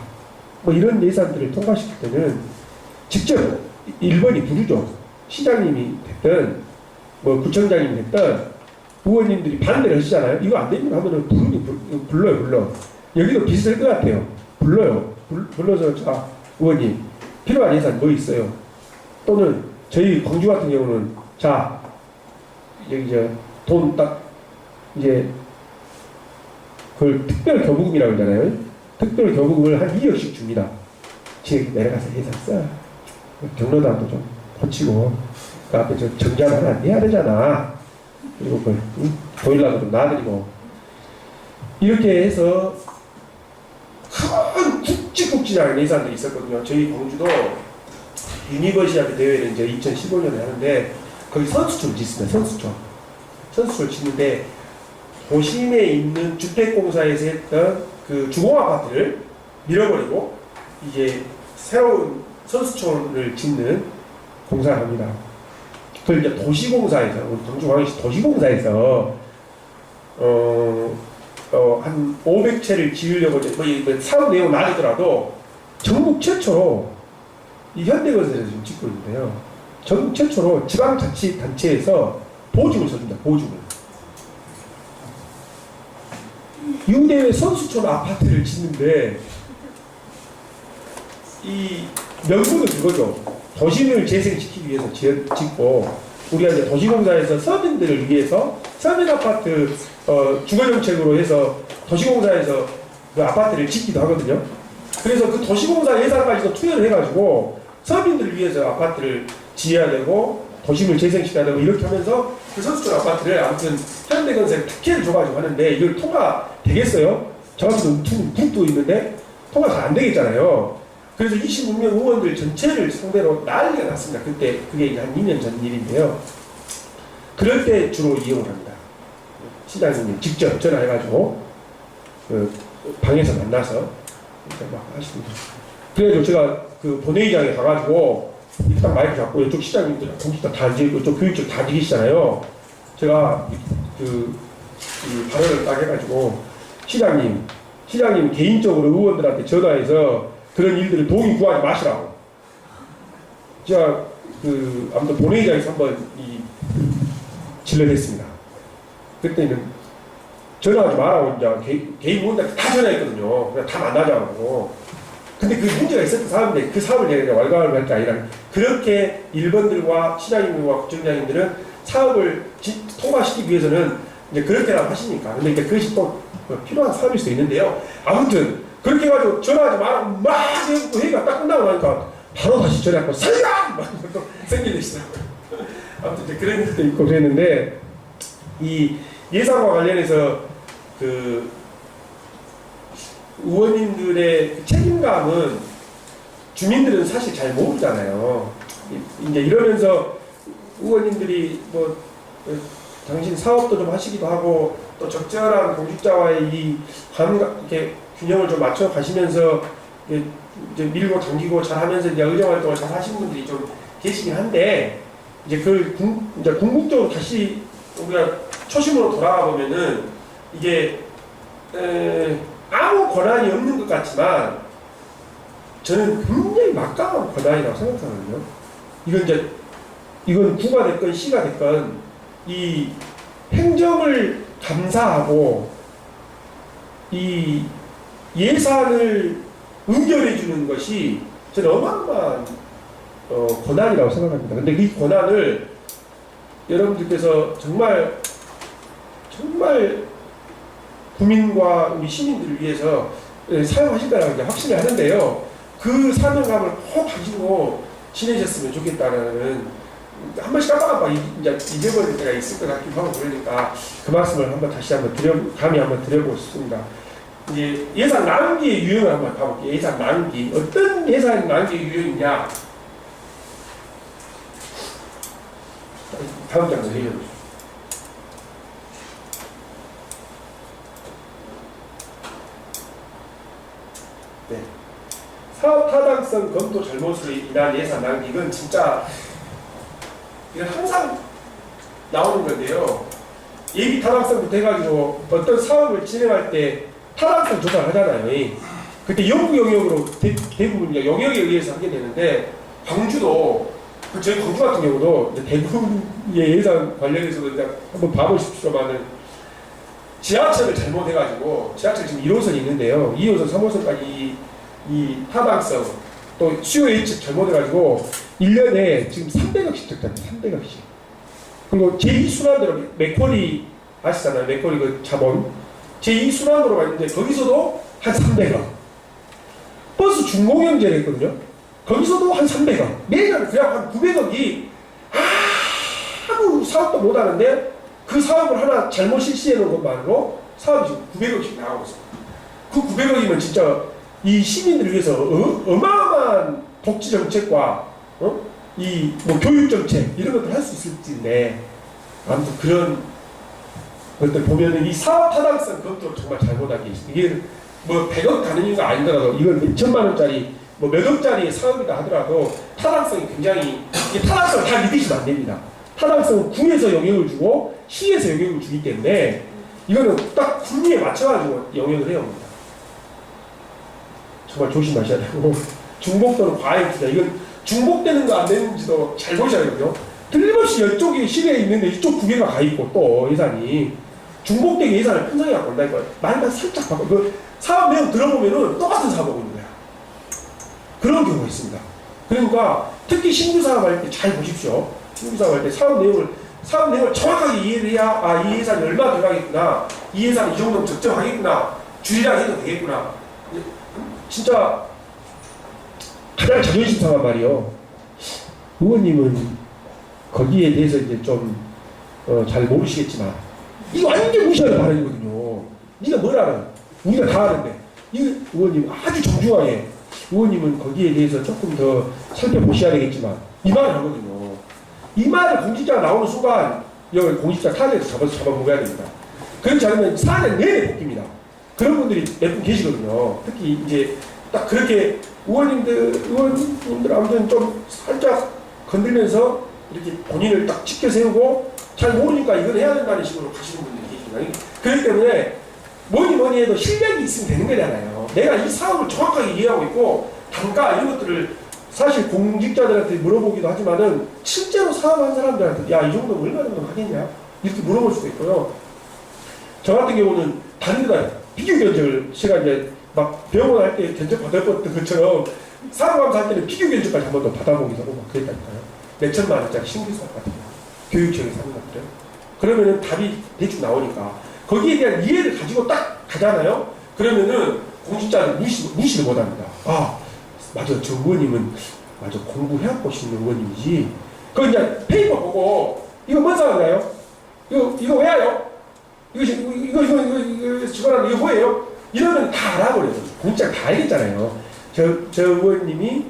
뭐 이런 예산들을 통과시킬 때는 직접 1번이 부르죠. 시장님이 됐든 뭐 구청장님이 됐든 의원님들이 반대를 하시잖아요. 이거 안 됩니다 하면은 불러요. 여기도 비슷할 것 같아요. 불러서 자 의원님 필요한 예산 뭐 있어요? 또는 저희 광주 같은 경우는 자 여기 돈 딱 이제 그걸 특별 교부금이라고 그러잖아요. 특별 교부금을 한 2억씩 줍니다. 지역에 내려가서 예산 써. 경로당도 좀 고치고 그 앞에 저 정장 하나 내야 되잖아. 그리고 그 보일러도 좀 놔드리고 이렇게 해서 큰 굵직굵직한 예산들이 있었거든요. 저희 광주도 유니버시아드 대회를 이제 2015년에 하는데 거기 선수촌을 짓습니다. 선수촌을 짓는데 도심에 있는 주택공사에서 했던 그 주공아파트를 밀어버리고 이제 새로운 선수촌을 짓는 공사를 합니다. 그걸 이제 도시공사에서 우리 광주광역시 도시공사에서 한 500채를 지으려고 뭐 사업 내용 나누더라도 전국 최초로 이 현대건설에서 지금 짓고 있는데요. 전국 최초로 지방자치단체에서 보증을 써준다. 보증을. 유대의 선수촌 아파트를 짓는데 이 명분은 그거죠. 도심을 재생시키기 위해서 짓고 우리가 이제 도시공사에서 서민들을 위해서 서민 아파트 주거정책으로 해서 도시공사에서 그 아파트를 짓기도 하거든요. 그래서 그 도시공사 예산까지도 투여를 해가지고 서민들을 위해서 아파트를 지어야 되고 도심을 재생시켜야 되고 이렇게 하면서 그 선수촌 아파트를 아무튼 현대건설 특혜를 줘가지고 하는데 이걸 통과 되겠어요? 저 같은 부도 있는데 통과 잘 안 되겠잖아요. 그래서 26명 의원들 전체를 상대로 난리가 났습니다. 그때 그게 이제 한 2년 전 일인데요. 그럴 때 주로 이용을 합니다. 시장님이 직접 전화해가지고 그 방에서 만나서 이렇게 막 하십니다. 그래가지고 제가 그 본회의장에 가가지고 딱 마이크 잡고 이쪽 시장님들 공직자 다 이제 이쪽 교육직 다 지키시잖아요. 제가 이 발언을 딱 해가지고 시장님 개인적으로 의원들한테 전화해서 그런 일들을 동의 구하지 마시라고. 제가 아무튼 본회의장에서 한번 질러냈습니다. 그때는 전화하지 말라고 이제 개인 의원들한테 다 전화했거든요. 그냥 다 만나자고. 근데 그 문제가 있었던 사람인데 그 사업을 내가 완강을 할 게 아니라 그렇게 일본들과 시장님들과 국정장님들은 사업을 통과시키기 위해서는 이제 그렇게라도 하시니까. 근데 이제 그것이 또 필요한 사업일 수도 있는데요. 아무튼 그렇게 해가지고 전화하지 말라고 막 해갖고 회의가 딱 끝나고 나니까 바로 다시 전화하고 살라! 막 또 생기시더라고요. 아무튼 이제 그런 일도 있고 그랬는데 이 예산과 관련해서 그 의원님들의 책임감은 주민들은 사실 잘 모르잖아요. 이제 이러면서 의원님들이 뭐 당신 사업도 좀 하시기도 하고 또 적절한 공직자와의 이 이렇게 균형을 좀 맞춰 가시면서 이제 밀고 당기고 잘 하면서 이제 의정 활동을 잘 하시는 분들이 좀 계시긴 한데 이제 이제 궁극적으로 다시 우리가 초심으로 돌아가 보면은 이게 아무 권한이 없는 것 같지만 저는 굉장히 막강한 권한이라고 생각하거든요. 이건 구가 됐건 시가 됐건 이 행정을 감사하고 이 예산을 의결해 주는 것이 저는 어마어마한 권한이라고 생각합니다. 근데 이 권한을 여러분들께서 정말 국민과 우리 시민들을 위해서 사용하실 거라고 확신을 하는데요. 그 사명감을 꼭 가지고 지내셨으면 좋겠다는 한 번씩 깜빡깜빡 이제 잊어버릴 때가 있을 것 같기도 하고 그러니까 그 말씀을 다시 한번 감히 한번 드려보고 싶습니다. 이제 예산 낭비의 유형을 한번 봐볼게요. 예산 낭비. 어떤 예산 낭비의 유형이냐? 다음 장면 해주세요. 네. 사업 타당성 검토 잘못으로 인한 예산 낭비. 이건 진짜 이건 항상 나오는 건데요. 예비 타당성부터 해가지고 어떤 사업을 진행할 때 타당성 조사를 하잖아요. 그때 영구 영역으로 대부분 영역에 의해서 하게 되는데 광주도 저희 광주 같은 경우도 대부분의 예산 관련해서도 이제 한번 봐보십시오만은 지하철을 잘못해가지고 지하철 지금 1호선이 있는데요. 2호선, 3호선까지 이 타당성 또 수요 예측 잘못해가지고 1년에 지금 300억씩 적답니다. 300억씩. 그리고 제2순환도로 맥쿼리 아시잖아요. 맥쿼리 그 자본 제2순환도로가 있는데 거기서도 한 300억. 버스 중공영제를 했거든요. 거기서도 한 300억. 매년 그냥 한 900억이 아무 사업도 못하는데 그 사업을 하나 잘못 실시해 놓은 것만으로 사업이 지금 900억씩 나가고 있습니다. 그 900억이면 진짜 이 시민들을 위해서 어마어마한 복지 정책과 이 뭐 교육 정책 이런 것들 할 수 있을 텐데 아무튼 그런 것들 보면은 이 사업 타당성 검토를 정말 잘못한 게 있습니다. 이게 뭐 100억 단위가 아니더라도 이건 몇 천만 원짜리 뭐 몇 억짜리 사업이다 하더라도 타당성이 굉장히 이 타당성을 다 믿으시면 안 됩니다. 타당성은 구에서 영역을 주고 시에서 영역을 주기 때문에 이거는 딱 분리에 맞춰가지고 영역을 해야 합니다. 정말 조심하셔야 되고 중복도는 과잉 투자 이건 중복되는 거 안 되는지도 잘 보셔야 되거든요. 틀림없이 이쪽이 시내에 있는데 이쪽 두 개가 가 있고 또 예산이 중복되게 예산을 편성해 갖고 온다니까 말만 살짝 바꿔 그 사업 내용 들어보면은 똑같은 사업하고 있는 거야. 그런 경우가 있습니다. 그러니까 특히 신규 사업할 때 잘 보십시오. 신규 사업할 때 사업 내용을 정확하게 이해를 해야 이 예산이 얼마 들어가겠구나, 이 예산이 이 정도면 적정하겠구나, 줄이랑 해도 되겠구나. 진짜 가장 자존심 상한 말이요. 의원님은 거기에 대해서 이제 좀 잘 모르시겠지만 이거 완전 무시하는 발언이거든요. 네가 뭘 알아? 우리가 다 아는데 이 의원님 아주 정중하게 의원님은 거기에 대해서 조금 더 살펴보셔야 되겠지만 이 말을 하거든요. 이 말을 공직자가 나오는 순간 여기 공직자 탄핵에서 잡아먹어야 됩니다. 그렇지 않으면 4년 내내 뽑힙니다. 그런 분들이 몇 분 계시거든요. 특히 이제 딱 그렇게 의원님들 아무튼 좀 살짝 건들면서 이렇게 본인을 딱 지켜 세우고 잘 모르니까 이건 해야 된다는 식으로 가시는 분들이 계십니다. 그렇기 때문에 뭐니 해도 실력이 있으면 되는 거잖아요. 내가 이 사업을 정확하게 이해하고 있고 단가 이런 것들을 사실 공직자들한테 물어보기도 하지만은 실제로 사업한 사람들한테 야 이 정도면 얼마 정도 하겠냐 이렇게 물어볼 수도 있고요. 저 같은 경우는 다른 데다 비교 견적을 제가 이제 막 병원 할 때 견적 받았던 것처럼 사업하면서 할 때는 비교 견적까지 한 번 더 받아보기도 하고 막 그랬다니까요. 몇 천만 원짜리 신규 사업 같은 거 교육청에서 하는 것들은 그러면은 답이 대충 나오니까 거기에 대한 이해를 가지고 딱 가잖아요. 그러면은 공직자는 무시를 못합니다. 아 맞아 저 의원님은 맞아 공부해갖고 싶는 의원님이지. 그 이제 페이퍼 보고 이거 뭔 사람인가요? 이거 왜 해요? 이거 저거랑 이거 뭐예요? 이러면 다 알아버려요. 공직자 다 알겠잖아요. 저 의원님이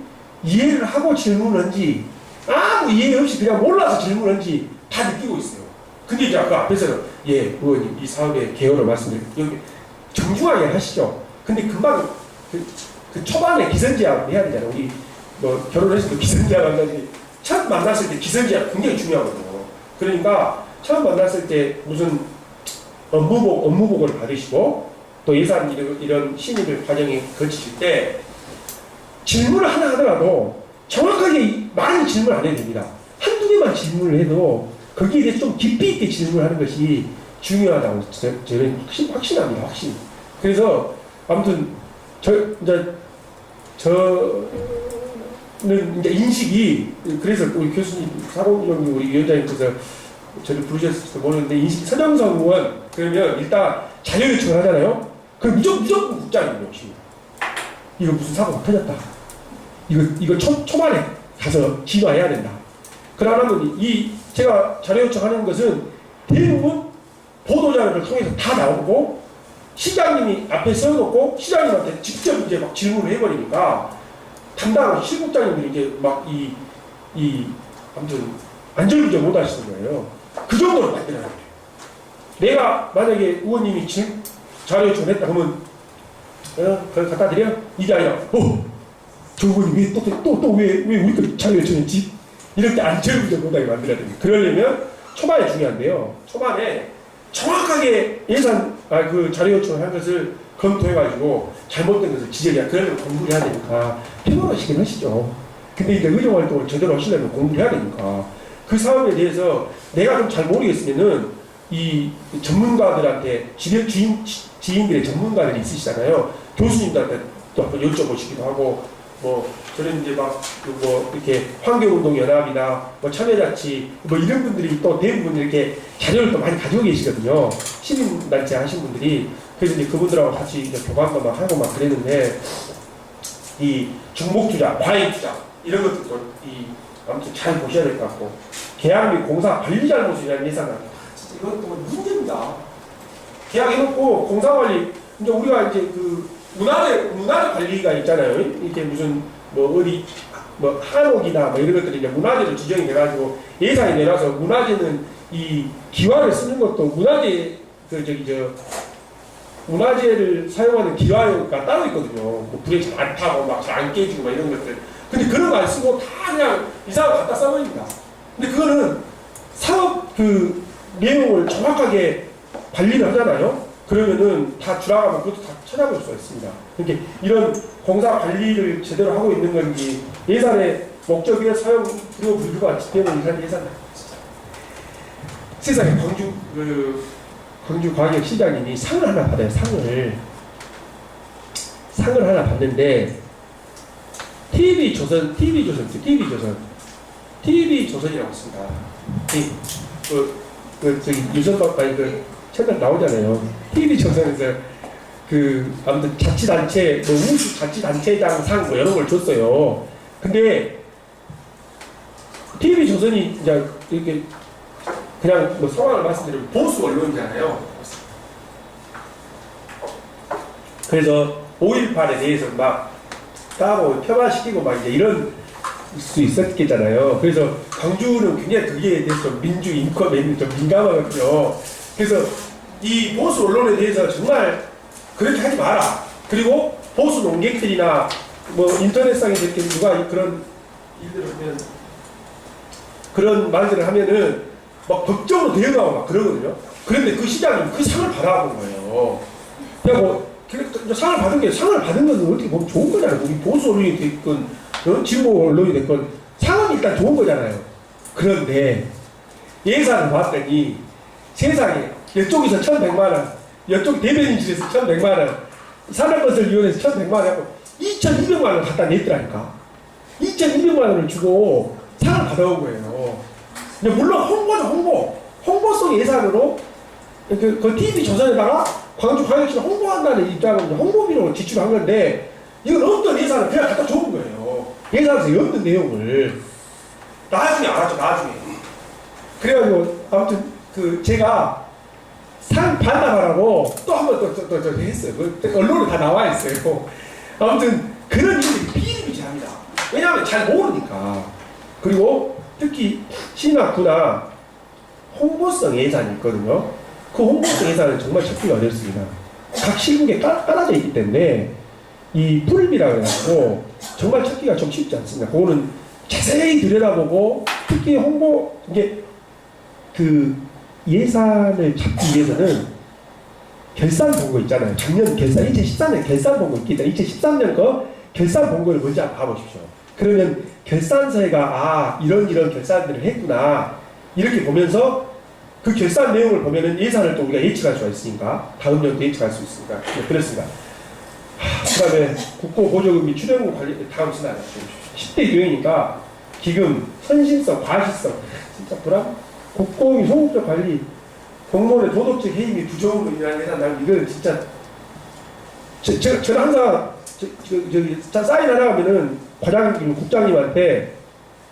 이해를 하고 질문한지 아무 이해 없이 그냥 몰라서 질문한지 다 느끼고 있어요. 근데 이제 아까 앞에서는 예 의원님 이 사업의 개요를 말씀드리고 여기 정중하게 하시죠. 근데 금방 그 초반에 기선제압 해야 되잖아요. 우리 뭐 결혼했을 때 기선제압 한다든지 처음 만났을 때 기선제압 굉장히 중요하거든요. 그러니까 처음 만났을 때 무슨 업무 보고를 받으시고 또 예산 이런 심의를 과정에 거치실 때 질문을 하나 하더라도 정확하게 많이 질문 안 해도 됩니다. 한두 개만 질문을 해도 거기에 대해서 좀 깊이 있게 질문하는 것이 중요하다고 저는 확신합니다. 확신. 그래서 아무튼 저는 이제 인식이 그래서 우리 교수님 사공정님 우리 위원장님께서 저를 부르셨을지도 모르는데 인식 서정성 의원 그러면 일단 자료 요청을 하잖아요. 그럼 무조건 국장님이 오십니다. 이거 무슨 사고가 터졌다. 이거 초반에 가서 진화해야 된다. 그러면 제가 자료 요청하는 것은 대부분 보도자료를 통해서 다 나오고 시장님이 앞에 세워놓고 시장님한테 직접 이제 막 질문을 해버리니까 담당한 실국장님들이 이제 막 아무튼 안절부절 못 하시는 거예요. 그 정도로 만들어야 돼요. 내가 만약에 의원님이 자료 요청했다 그러면 그걸 갖다 드려? 이게 아니라 저 의원님 왜 우리 자료 요청했지? 이렇게 안절부절 못하게 만들어야 됩니다. 그러려면 초반에 중요한데요. 초반에 정확하게 그 자료 요청을 한 것을 검토해가지고 잘못된 것을 지적해야 그러면 공부를 해야 되니까 피곤하시긴 하시죠. 근데 이제 의정활동을 제대로 하시려면 공부를 해야 되니까 그 사업에 대해서 내가 좀 잘 모르겠으면은 이 전문가들한테 지인들의 전문가들이 있으시잖아요. 교수님들한테 또 한번 여쭤보시기도 하고 뭐 저는 이제 이렇게 환경운동연합이나 참여자치 이런 분들이 또 대부분 이렇게 자료를 또 많이 가지고 계시거든요. 시민단체 하신 분들이. 그래서 이제 그분들하고 같이 이제 교감도 막 하고 막 그랬는데 이 중복투자, 과잉투자 이런 것들도 아무튼 잘 보셔야 될 것 같고 계약 및 공사 관리 잘못이라는 예산은 이것도 문제입니다. 계약해놓고 공사 관리 이제 우리가 이제 그 문화재 관리가 있잖아요. 이렇게 무슨 어디 한옥이나 이런 것들이 이제 문화재로 지정이 돼가지고 예산이 내려서 문화재는 이 기와를 쓰는 것도 문화재를 사용하는 기와가 따로 있거든요. 뭐 불에 잘 안 타고 막 잘 안 깨지고 막 이런 것들. 근데 그런 거 안 쓰고 다 그냥 이상하게 갖다 써버립니다. 근데 그거는 사업 그 내용을 정확하게 관리를 하잖아요. 그러면은 다 들어가면 그것도 다 찾아볼 수가 있습니다. 그러니까 이런 공사 관리를 제대로 하고 있는 건지 예산의 목적에 사용 불가하기 때문에 이런 예산 세상에 광주광역시장님이 상을 하나 받아요. 상을 하나 받는데 TV조선이라고 있습니다. 저기 유선박 채널 나오잖아요. TV조선에서 아무튼 자치단체 우수 자치단체장 상 이런 걸 줬어요. 근데 TV조선이 이제 이렇게 그냥 상황을 말씀드리면 보수 언론이잖아요. 그래서 5.18에 대해서 막 따고 폄하시키고 막 이제 이런 수 있었겠잖아요. 그래서 광주는 굉장히 그게 대해서 좀 민주 인권에 좀 민감하거든요. 그래서 이 보수 언론에 대해서 정말 그렇게 하지 마라. 그리고 보수 농객들이나 뭐 인터넷상에서 이렇게 누가 그런 일들을 하면 그런 말들을 하면은 막 법적으로 대응하고 막 그러거든요. 그런데 그 시장이 그 상을 받아본 거예요. 그냥 뭐 상을 받은 게 상을 받은 건 어떻게 보면 좋은 거잖아요. 우리 보수 언론이 됐건 진보 언론이 됐건 상은 일단 좋은 거잖아요. 그런데 예산을 봤더니 세상에 이쪽에서 1,100만 원, 이쪽 대변인실에서 1,100만 원, 산업건설위원회에서 1,100만 원 하고 2,200만 원 갖다 냈더라니까. 2,200만 원을 주고 상을 받아온 거예요. 물론 홍보죠, 홍보성 예산으로 그 TV 조선에다가 광주광역시를 홍보한다는 입장은 홍보비로 지출한 건데 이건 없던 예산을 그냥 갖다 준 거예요. 예산에서 없는 내용을 나중에 알았죠, 나중에. 그래가지고 아무튼 그 제가 상 반납하라고 또 한 번 또 했어요. 언론에 다 나와 있어요. 아무튼 그런 일들이 비일비재합니다. 왜냐하면 잘 모르니까. 그리고 특히 신학구나 홍보성 예산이 있거든요. 그 홍보성 예산은 정말 찾기가 어렵습니다. 각 시국에 깔아져 있기 때문에 이 풀비라고 해가지고 정말 찾기가 좀 쉽지 않습니다. 그거는 자세히 들여다보고 특히 홍보 이게 그 예산을 찾기 위해서는 결산 본거 있잖아요. 작년 결산 2013년 결산 본거 있기 때문에 2013년 거 결산 본거를 먼저 한번 봐보십시오. 그러면 결산서에가 아 이런 결산들을 했구나 이렇게 보면서 그 결산 내용을 보면은 예산을 또 우리가 예측할 수가 있으니까 다음 년도 예측할 수 있으니까 네, 그렇습니다. 그 다음에 국고보조금 및 출연금 관리 다음 슬라이드 보십시오. 10대 유행이니까 기금, 선심성, 과실성 진짜 불안 국고 및 소급적 관리 공무원의 도덕적 해임 및 부정으로 인한 예산 낭비 이건 진짜 저는 항상 저기 사인 하나 하면은 과장님 국장님한테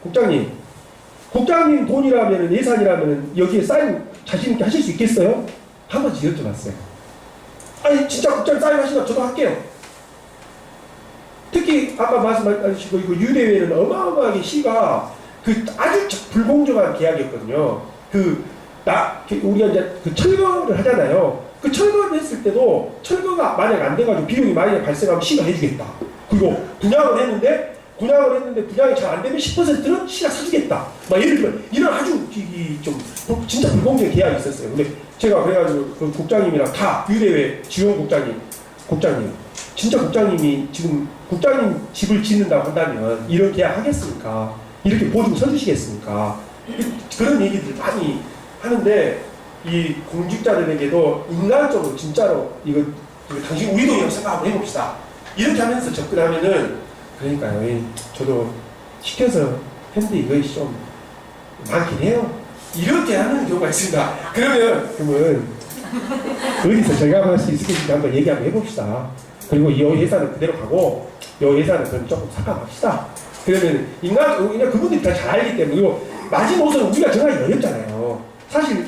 국장님 돈이라면은 예산이라면은 여기에 사인 자신 있게 하실 수 있겠어요? 한 번씩 여쭤봤어요. 아니 진짜 국장 사인 하시면 저도 할게요. 특히 아까 말씀하신 그 유대회는 어마어마하게 시가 그 아주 불공정한 계약이었거든요. 우리가 이제 그 철거를 하잖아요. 그 철거를 했을 때도 철거가 만약 안 돼가지고 비용이 많이 발생하면 시가 해주겠다. 그리고 분양을 했는데 분양이 잘 안 되면 10%는 시가 사주겠다. 막 예를 들면 이런 아주 좀 진짜 불공정한 계약이 있었어요. 근데 제가 그래가지고 그 국장님이랑 다 유대회 지원 국장님 진짜 국장님이 지금 국장님 집을 짓는다고 한다면 이런 계약 하겠습니까? 이렇게 보증 서주시겠습니까? 그런 얘기들 많이 하는데 이 공직자들에게도 인간적으로 진짜로 이거 당신 우리도 이런 생각 한번 해봅시다. 이렇게 하면서 접근하면은 그러니까요. 저도 시켜서 했는데 이것이 좀 많긴 해요. 이렇게 하는 경우가 있습니다. 그러면 어디서 절감할 수 있을지 한번 얘기 한번 해봅시다. 그리고 이 예산은 그대로 가고 이 예산은 그럼 조금 삭감합시다. 그러면 그냥 그분들이 다 잘 알기 때문에 그리고 마지노선은 우리가 정하기 어렵잖아요. 사실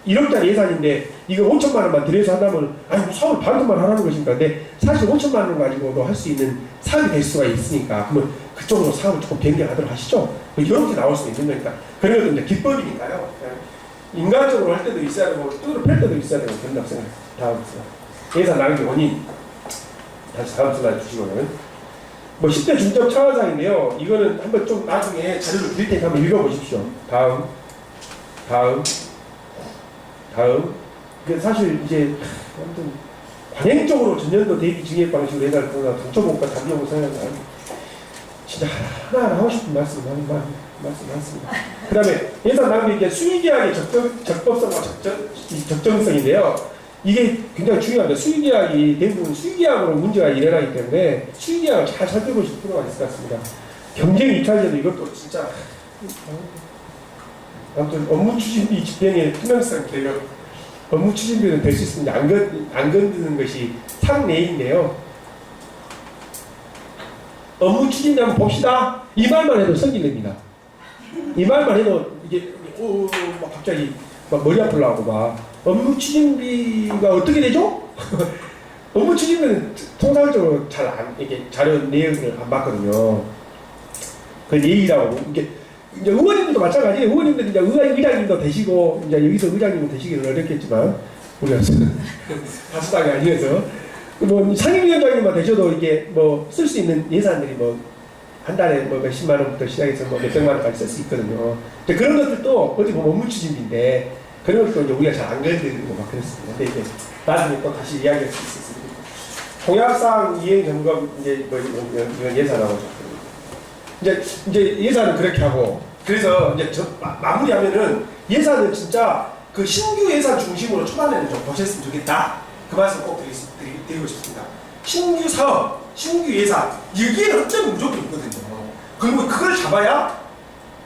1억짜리 예산인데 이거 5천만 원만 들여서 한다면 아니 뭐 사업을 반토만 하라는 것입니까? 근데 사실 5천만 원 가지고도 할 수 있는 사업이 될 수가 있으니까 그러면 그쪽으로 사업을 조금 변경하도록 하시죠. 이렇게 나올 수 있는 거니까 그런 것도 이제 기법이니까요. 인간적으로 할 때도 있어야 되고 뜻으로 펼 때도 있어야 되고 그런다고 생각해요. 다음 슬라이드. 예산 낭비 원인 다시 다음 슬라이드 주시고는 뭐 10대 중점 차원상인데요. 이거는 한번 좀 나중에 자료를 드릴 테니까 한번 읽어보십시오. 다음. 사실 이제 아무튼 관행적으로 전년도 대비 증액 방식으로 해달 거나 당초목과 담력을 생각하면 진짜 하나하나 하고 싶은 말씀 많습니다. 그 다음에 예산 낭비 이제 수의계약의 적법성과 적정성인데요. 이게 굉장히 중요합니다. 수의계약이 대부분 수의계약으로 문제가 일어나기 때문에 수의계약을 잘 살펴보실 필요가 있을 것 같습니다. 경쟁 입찰제도 이것도 진짜 아무튼 업무 추진비 집행의 투명성 개력 업무 추진비는 될 수 있습니다. 안 건드는 것이 상내인데요. 업무 추진비 한번 봅시다. 이 말만 해도 성질냅니다. 이 말만 해도 이게 막 갑자기 막 머리 아프려고 막 업무 추진비가 어떻게 되죠? 업무 추진은 통상적으로 잘 안, 이게 자료 내용을 안 봤거든요. 그 예의라고. 이게 이제 의원님들도 마찬가지예요. 의원님들 이제 의장님도 되시고, 이제 여기서 의장님 되시기는 어렵겠지만, 우리가 다수당이 아니어서. 뭐 상임위원장님만 되셔도 이게 뭐 쓸 수 있는 예산들이 뭐 한 달에 뭐 몇십만 원부터 시작해서 뭐 몇백만 원까지 쓸 수 있거든요. 근데 그런 것들도 어디 보면 업무 추진인데, 그런 것도 이제 우리가 잘 안 건드리고 막 그랬습니다. 근데 이제 나중에 또 다시 이야기할 수 있었습니다. 통합상 이행 점검 이제 뭐 이런 예산하고 이제 예산은 그렇게 하고, 그래서 이제 마무리하면은 예산은 진짜 그 신규 예산 중심으로 초반에는 좀 보셨으면 좋겠다. 그 말씀 꼭 드리고 싶습니다. 신규 사업, 신규 예산 여기에는 흑점이 무조건 있거든요. 그리고 그걸 잡아야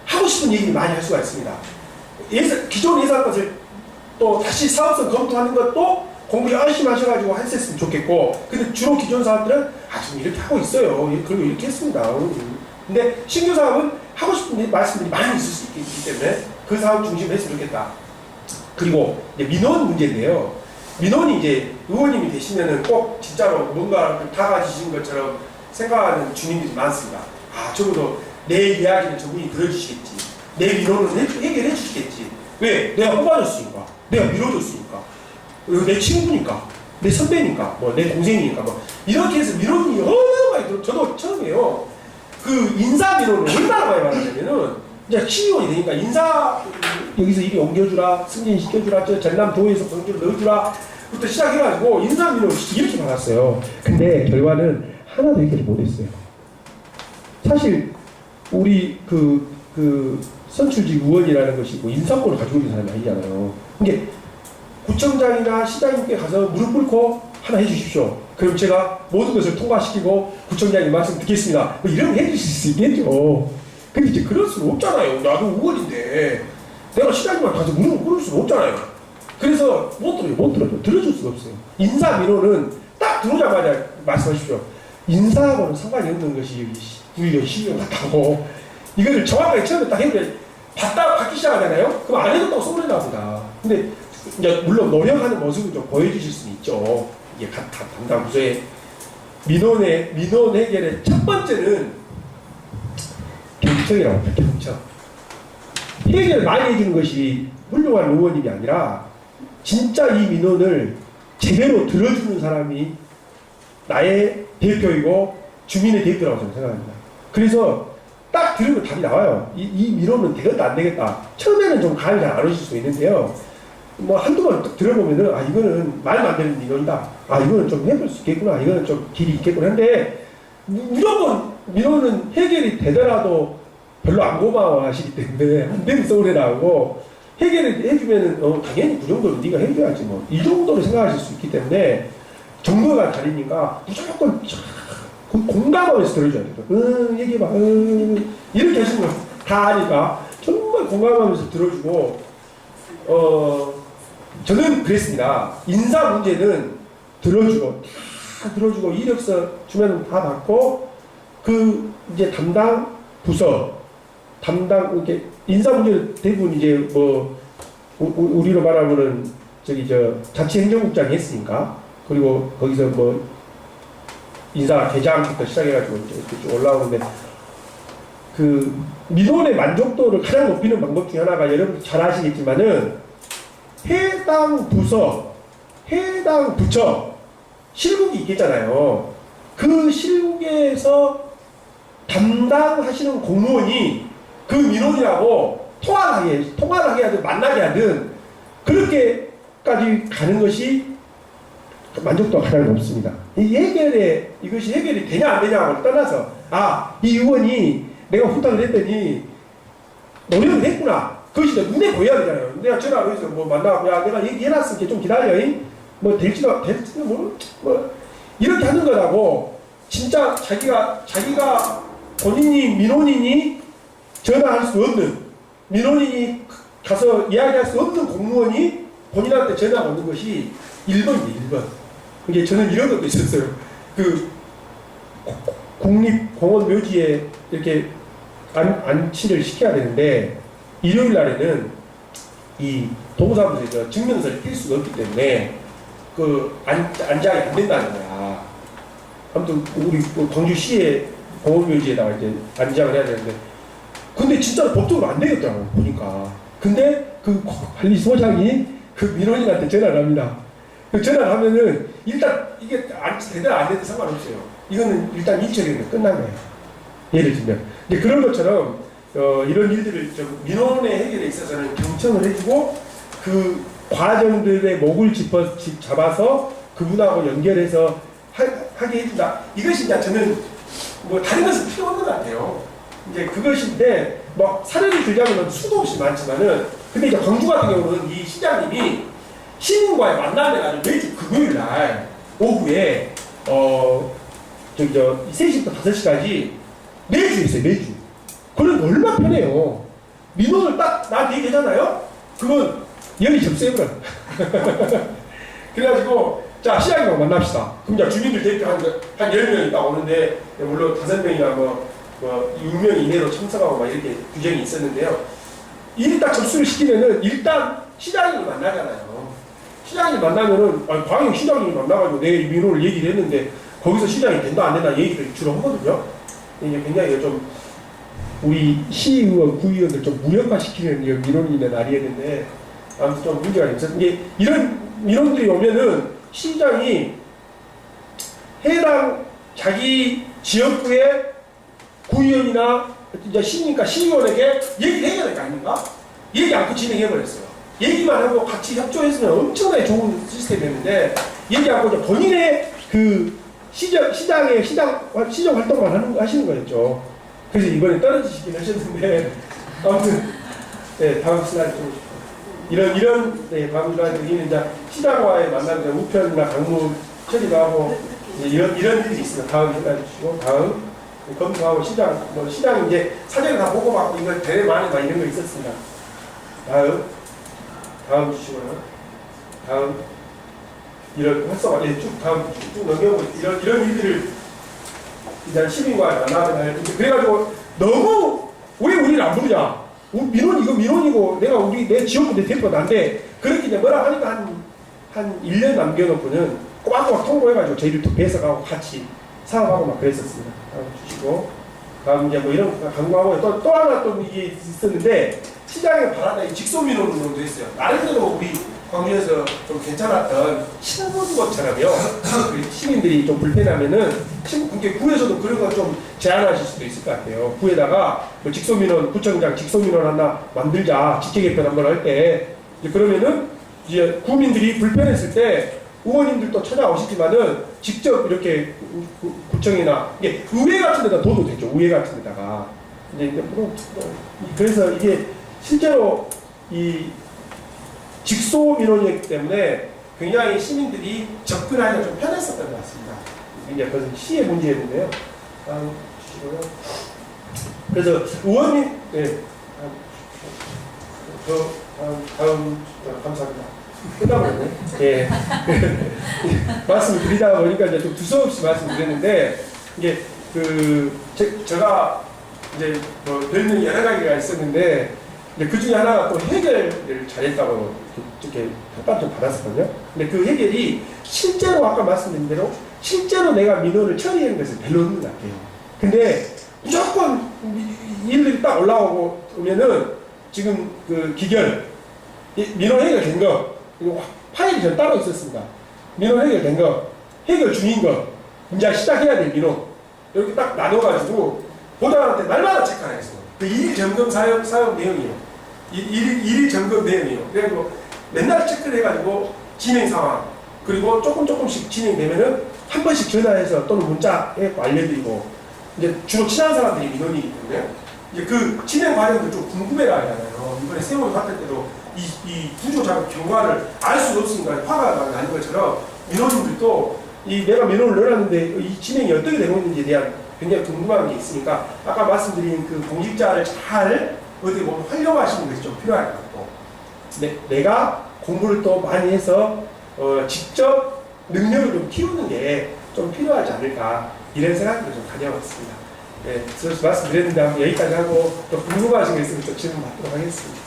하고 싶은 얘기 많이 할 수가 있습니다. 기존 예산 것을 또 다시 사업성 검토하는 것도 공부 열심히 하셔가지고 했었으면 좋겠고, 근데 주로 기존 사업들은 좀 이렇게 하고 있어요. 그리고 이렇게 했습니다. 근데 신규 사업은 하고 싶은 말씀들이 많이 있을 수 있기 때문에 그 사업 중심으로 했으면 좋겠다. 그리고 이제 민원 문제인데요. 민원이 이제 의원님이 되시면은 꼭 진짜로 뭔가 다 가지신 것처럼 생각하는 주민들이 많습니다. 적어도 내 이야기는 저분이 들어주시겠지. 내 민원은 해결해 주시겠지. 왜? 내가 뽑아줬으니까. 내가 밀어줬으니까. 그리고 내 친구니까. 내 선배니까. 뭐 내 동생이니까. 뭐 이렇게 해서 민원이 얼마나 많이 들어. 저도 처음이에요. 그 인사 민원을 얼마나 많이 받았냐면은 이제 시의원이 되니까 인사 여기서 이리 옮겨주라, 승진시켜주라, 저 전남도에서 공주를 넣어주라 부터 시작해가지고 인사 민원을 이렇게 받았어요. 근데 결과는 하나도 해결을 못했어요. 사실 우리 그 선출직 의원이라는 것이 뭐 인사권을 가지고 있는 사람이 아니잖아요. 이게 구청장이나 시장님께 가서 무릎 꿇고 하나 해주십시오. 그럼 제가 모든 것을 통과시키고 구청장님 말씀 듣겠습니다. 뭐 이러면 해주실 수 있겠죠. 근데 이제 그럴 수는 없잖아요. 나도 의원인데 내가 시장님한테 가서 무릎 꿇을 수는 없잖아요. 그래서 못 들어요. 들어줄 수가 없어요. 인사 민원은 딱 들어오자마자 말씀하십시오. 인사하고는 상관이 없는 것이 우리 시의원 같다고. 이거를 정확하게 처음에 딱 해보면 받기 시작하잖아요. 그럼 안 해줬다고 소문이 나보다. 근데 이제 물론 노력하는 모습을 좀 보여주실 수는 있죠. 이게 담당 부서의 민원 해결의 첫 번째는 경청이라고 합니다. 경청. 해결을 많이 해주는 것이 훌륭한 의원님이 아니라 진짜 이 민원을 제대로 들어주는 사람이 나의 대표이고 주민의 대표라고 저는 생각합니다. 그래서 딱 들으면 답이 나와요. 이 민원은 되겠다 안 되겠다. 처음에는 좀 감이 잘 안 오실 수 있는데요. 뭐 한두 번 들어보면은 이거는 말도 안 되는 민원이다. 이거는 좀 해볼 수 있겠구나. 이거는 좀 길이 있겠구나. 근데 무조건 민원은 해결이 되더라도 별로 안 고마워하시기 때문에 안 되면 서울에 나오고 해결을 해주면은 당연히 그 정도는 네가 해줘야지 뭐 이 정도로 생각하실 수 있기 때문에 정도가 다르니까 무조건 공감하면서 들어줘야 돼요. 얘기해봐. 이렇게 하시는 거 다 아니까 정말 공감하면서 들어주고 저는 그랬습니다. 인사 문제는 들어주고 다 들어주고 이력서 주면 다 받고 그 이제 담당 부서 이렇게 인사 문제는 대부분 이제 뭐 우리로 말하면은 자치행정국장이 했으니까 그리고 거기서 뭐 인사 대장부터 시작해가지고 이렇게 쭉 올라오는데 그 민원의 만족도를 가장 높이는 방법 중에 하나가 여러분 잘 아시겠지만은 해당 부서, 해당 부처 실국이 있겠잖아요. 그 실국에서 담당하시는 공무원이 그 민원이라고 통화를 하게 하든 만나게 하든 그렇게까지 가는 것이 만족도가 가장 높습니다. 이것이 해결이 되냐 안 되냐를 떠나서 이 의원이 내가 부탁을 했더니 노력을 했구나. 그것이 눈에 보여야 되잖아요. 내가 전화로 해서 뭐 만나고 내가 얘기해놨으니까 좀 기다려. 뭐 될지도 뭐 이렇게 하는 거라고 진짜 자기가 본인이 민원인이 전화할 수 없는 민원인이 가서 이야기할 수 없는 공무원이 본인한테 전화가 오는 것이 1번이에요. 1번. 이게 저는 이런 것도 있었어요. 그 국립공원 묘지에 이렇게 안치를 시켜야 되는데 일요일 날에는 이 동사무소에서 증명서를 뗄 수가 없기 때문에 안장이 안 된다는 거야. 아무튼 우리 광주시의 공원묘지에다가 이제 안장을 해야 되는데, 근데 진짜로 법적으로 안 되겠더라고 보니까. 근데 그 관리소장이 그 민원인한테 전화를 합니다. 그 전화를 하면은 일단 이게 제대로 안 돼도 상관없어요. 이거는 일단 일처리는 끝난 거예요. 예를 들면 이제 그런 것처럼 이런 일들을 좀 민원의 해결에 있어서는 경청을 해주고 그 과정들의 목을 잡아서 그분하고 연결해서 하게 해준다. 이것이 이제 저는 뭐 다른 것은 필요 없는 것 같아요. 이제 그것인데 뭐 사례를 들자면 수도 없이 많지만은, 근데 이제 광주 같은 경우는 이 시장님이 시민과의 만남을 아주 매주 금요일 날 오후에 3시부터 5시까지 매주 있어요. 매주. 그럼 얼마나 편해요. 민원을 딱 나한테 얘기하잖아요. 그건 열이 접수해버려. 그래가지고 자, 시장님하고 만납시다. 그럼 이제 주민들 대표 한 10명이 딱 오는데, 물론 5명이나 뭐 6명 이내로 참석하고 막 이렇게 규정이 있었는데요. 일이 딱 접수를 시키면은 일단 시장님을 만나잖아요. 시장님 만나면은, 광역 시장님을 만나가지고 내 민원을 얘기를 했는데, 거기서 시장이 된다 안 된다 얘기를 주로 하거든요. 이게 굉장히 좀 우리 시의원, 구의원들 좀 무력화시키는 이런 민원인의 날이었는데, 아무튼 좀 문제가 있어서, 이게 이런 민원들이 오면은 시장이 해당 자기 지역구의 구의원이나 이제 시민과 시의원에게 얘기를 해야 될 거 아닙니까? 얘기 않고 진행해버렸어요. 얘기만 하고 같이 협조했으면 엄청나게 좋은 시스템이었는데, 얘기 않고 이제 본인의 그 시정 활동만 하시는 거였죠. 그래서 이번에 떨어지시긴 하셨는데, 아무튼, 네, 다음 슬라이드 좀 보십시오. 이런 다음 슬라이드는 이제 시장과의 만남, 우편이나 강무 처리도 하고, 이런 일들이 있습니다. 다음 슬라이드 주시고, 다음. 검토하고 시장 이제 사전에 다 보고받고 이거 대회 많이 막 이런 거 있었습니다. 다음 주시고요. 다음 이런 활성화 쭉 넘겨보고 이런 일들을 일단 시민과 만나면 그래가지고 너무 왜 우리를 안 부르냐? 민원이고 내가 내 지역구 내 대표 난데 그렇게 이제 뭐라 하니까 한 1년 남겨놓고는 꼬박꼬박 통보해가지고 저희들 또 배석하고 같이 사업하고 막 그랬었습니다. 다음 주시고, 다음 이제 뭐 이런 강구하고 또 하나 또 이게 있었는데, 시장에 바란다 이 직소민원으로도 있어요. 나름대로 우리 광주에서 좀 괜찮았던 신문고처럼요. 시민들이 좀 불편하면은 이렇게 구에서도 그런 거 좀 제안하실 수도 있을 것 같아요. 구에다가 뭐 직소민원, 구청장 직소민원 하나 만들자. 직계개편 한번 할 때 그러면은 이제 구민들이 불편했을 때. 의원님들도 찾아오시지만은 직접 이렇게 구청이나 이게 의회 같은 데다 둬도 되죠. 의회 같은 데다가 이제 그래서 이게 실제로 이 직소 민원이었기 때문에 굉장히 시민들이 접근하기가 좀 편했었던 것 같습니다. 이게 그것은 시의 문제였는데요. 다음 주시고요. 그래서 의원님, 네, 다음 감사합니다. 끝나버렸네. 예. 말씀을 드리다 보니까 이제 좀 두서없이 말씀드렸는데, 이게 제가 이제 뭐 별명이 여러 가지가 있었는데, 그 중에 하나가 또 해결을 잘했다고 이렇게 평가를 좀 받았었거든요. 근데 그 해결이 실제로 아까 말씀드린 대로 실제로 내가 민원을 처리하는 것은 별로 없는 것 같아요. 근데 무조건 일들이 딱 오면은 지금 그 기결, 민원 해결된 거, 그리고 파일이 전 따로 있었습니다. 민원 해결된 거, 해결 중인 거, 이제 시작해야 될 민원. 이렇게 딱 나눠가지고, 보다한테 날마다 체크하라 했어요. 그 일일 점검 사용 내용이에요. 일일 점검 내용이에요. 그래가지고 맨날 체크를 해가지고 진행 상황, 그리고 조금씩 진행되면은 한 번씩 전화해서 또는 문자에 알려드리고, 이제 주로 친한 사람들이 민원이기 때문에, 이제 그 진행 과정도 좀 궁금해라 하잖아요. 이번에 세월호 갔을 때도 이 구조 작업 경과를 알 수가 없으니까 화가 나는 것처럼 민원인들도 내가 민원을 넣어놨는데 이 진행이 어떻게 되고 있는지에 대한 굉장히 궁금한 게 있으니까 아까 말씀드린 그 공직자를 잘 어떻게 보면 활용하시는 것이 좀 필요할 것 같고, 내가 공부를 또 많이 해서 직접 능력을 좀 키우는 게 좀 필요하지 않을까 이런 생각도 좀 가져봤습니다. 네, 그래서 말씀드렸는데 여기까지 하고 또 궁금하신 게 있으면 또 질문 받도록 하겠습니다.